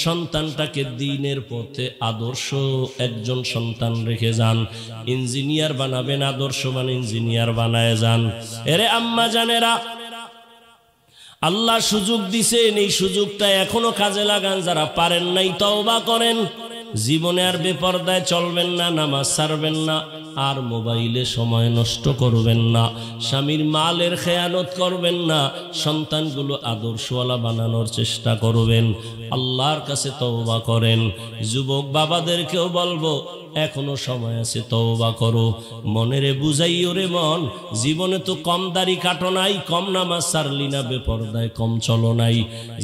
সন্তানটাকে দ্বীনের পথে আদর্শ একজন সন্তান রেখে যান। ইঞ্জিনিয়ার বানাবেন, আদর্শবান ইঞ্জিনিয়ার বানায় যান। এরে আম্মা জানেরা, আল্লাহ সুযোগ দিছেন, এই সুযোগটা এখনো কাজে লাগান। যারা পারেন নাই তওবা করেন। জীবনে আর বেপরদায় চলবেন না, নামাজ ছাড়বেন না, আর মোবাইলে সময় নষ্ট করবেন না, স্বামীর মালের খেয়ানত করবেন না, সন্তানগুলো আদর্শওয়ালা বানানোর চেষ্টা করবেন। আল্লাহর কাছে তওবা করেন। যুবক বাবাদেরকেও বলবো, এখনো সময় আছে, তওবা করো। মনেরে বুঝাইও রে মন, জীবনে তো কম দাড়ি কাটো নাই, কম নামাজ ছাড়লি না, বেপরদায় কম চলো নাই,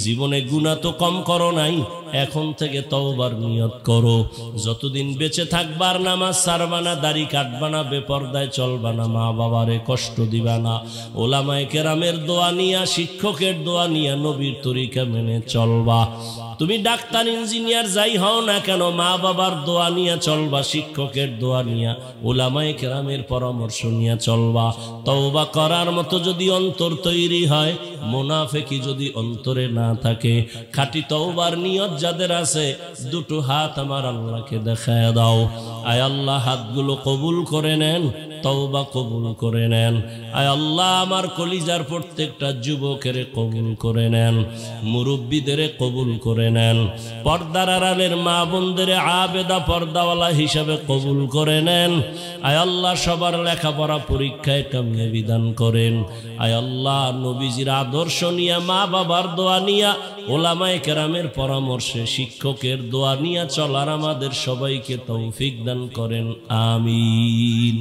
জীবনে গুনাহ তো কম করো নাই। এখন থেকে তওবার নিয়ত করো। যতদিন বেঁচে থাকবার নামাজ ছাড়বা না, দাড়ি কাটবা না, বেপরদায় চলবা না, মা বাবারে কষ্ট দিবা না, ওলামায়ে কেরামের দোয়া নিয়া, শিক্ষকের দোয়া নিয়া, নবীর তরিকা মেনে চলবা। তুমি ডাক্তার ইঞ্জিনিয়ার যাই হও না কেন, মা বাবার দোয়া নিয়ে চলবা, শিক্ষকের দোয়া নিয়া, ওলামায়ে কেরামের পরামর্শ নিয়ে চলবা। তওবা করার মতো যদি অন্তর তৈরি হয়, মুনাফিকি যদি অন্তরে না থাকে, খাঁটি তওবার নিয়ত যাদের আছে, দুটো হাত আমার আল্লাহকে দেখায় দাও। আয় আল্লাহ, হাতগুলো কবুল করে নেন, তওবা কবুল করে নেন। আয় আল্লাহ, আমার কলিজার প্রত্যেকটা যুবকের কবুল করে নেন, মুরব্বীদের কবুল করে নেন, পর্দার আড়ালের মা বোনদের আবেদা পর্দাওয়ালা হিসাবে কবুল করে নেন। আয় আল্লাহ, সবার লেখাপড়া পরীক্ষায় কামিয়াবি দান করেন। আয় আল্লাহ, নবীজির আদর্শ নিয়া, মা বাবার দোয়া নিয়া, ওলামায়ে কেরামের পরামর্শে, শিক্ষকের দোয়া নিয়া চলার আমাদের সবাইকে তৌফিক দান করেন। আমিন।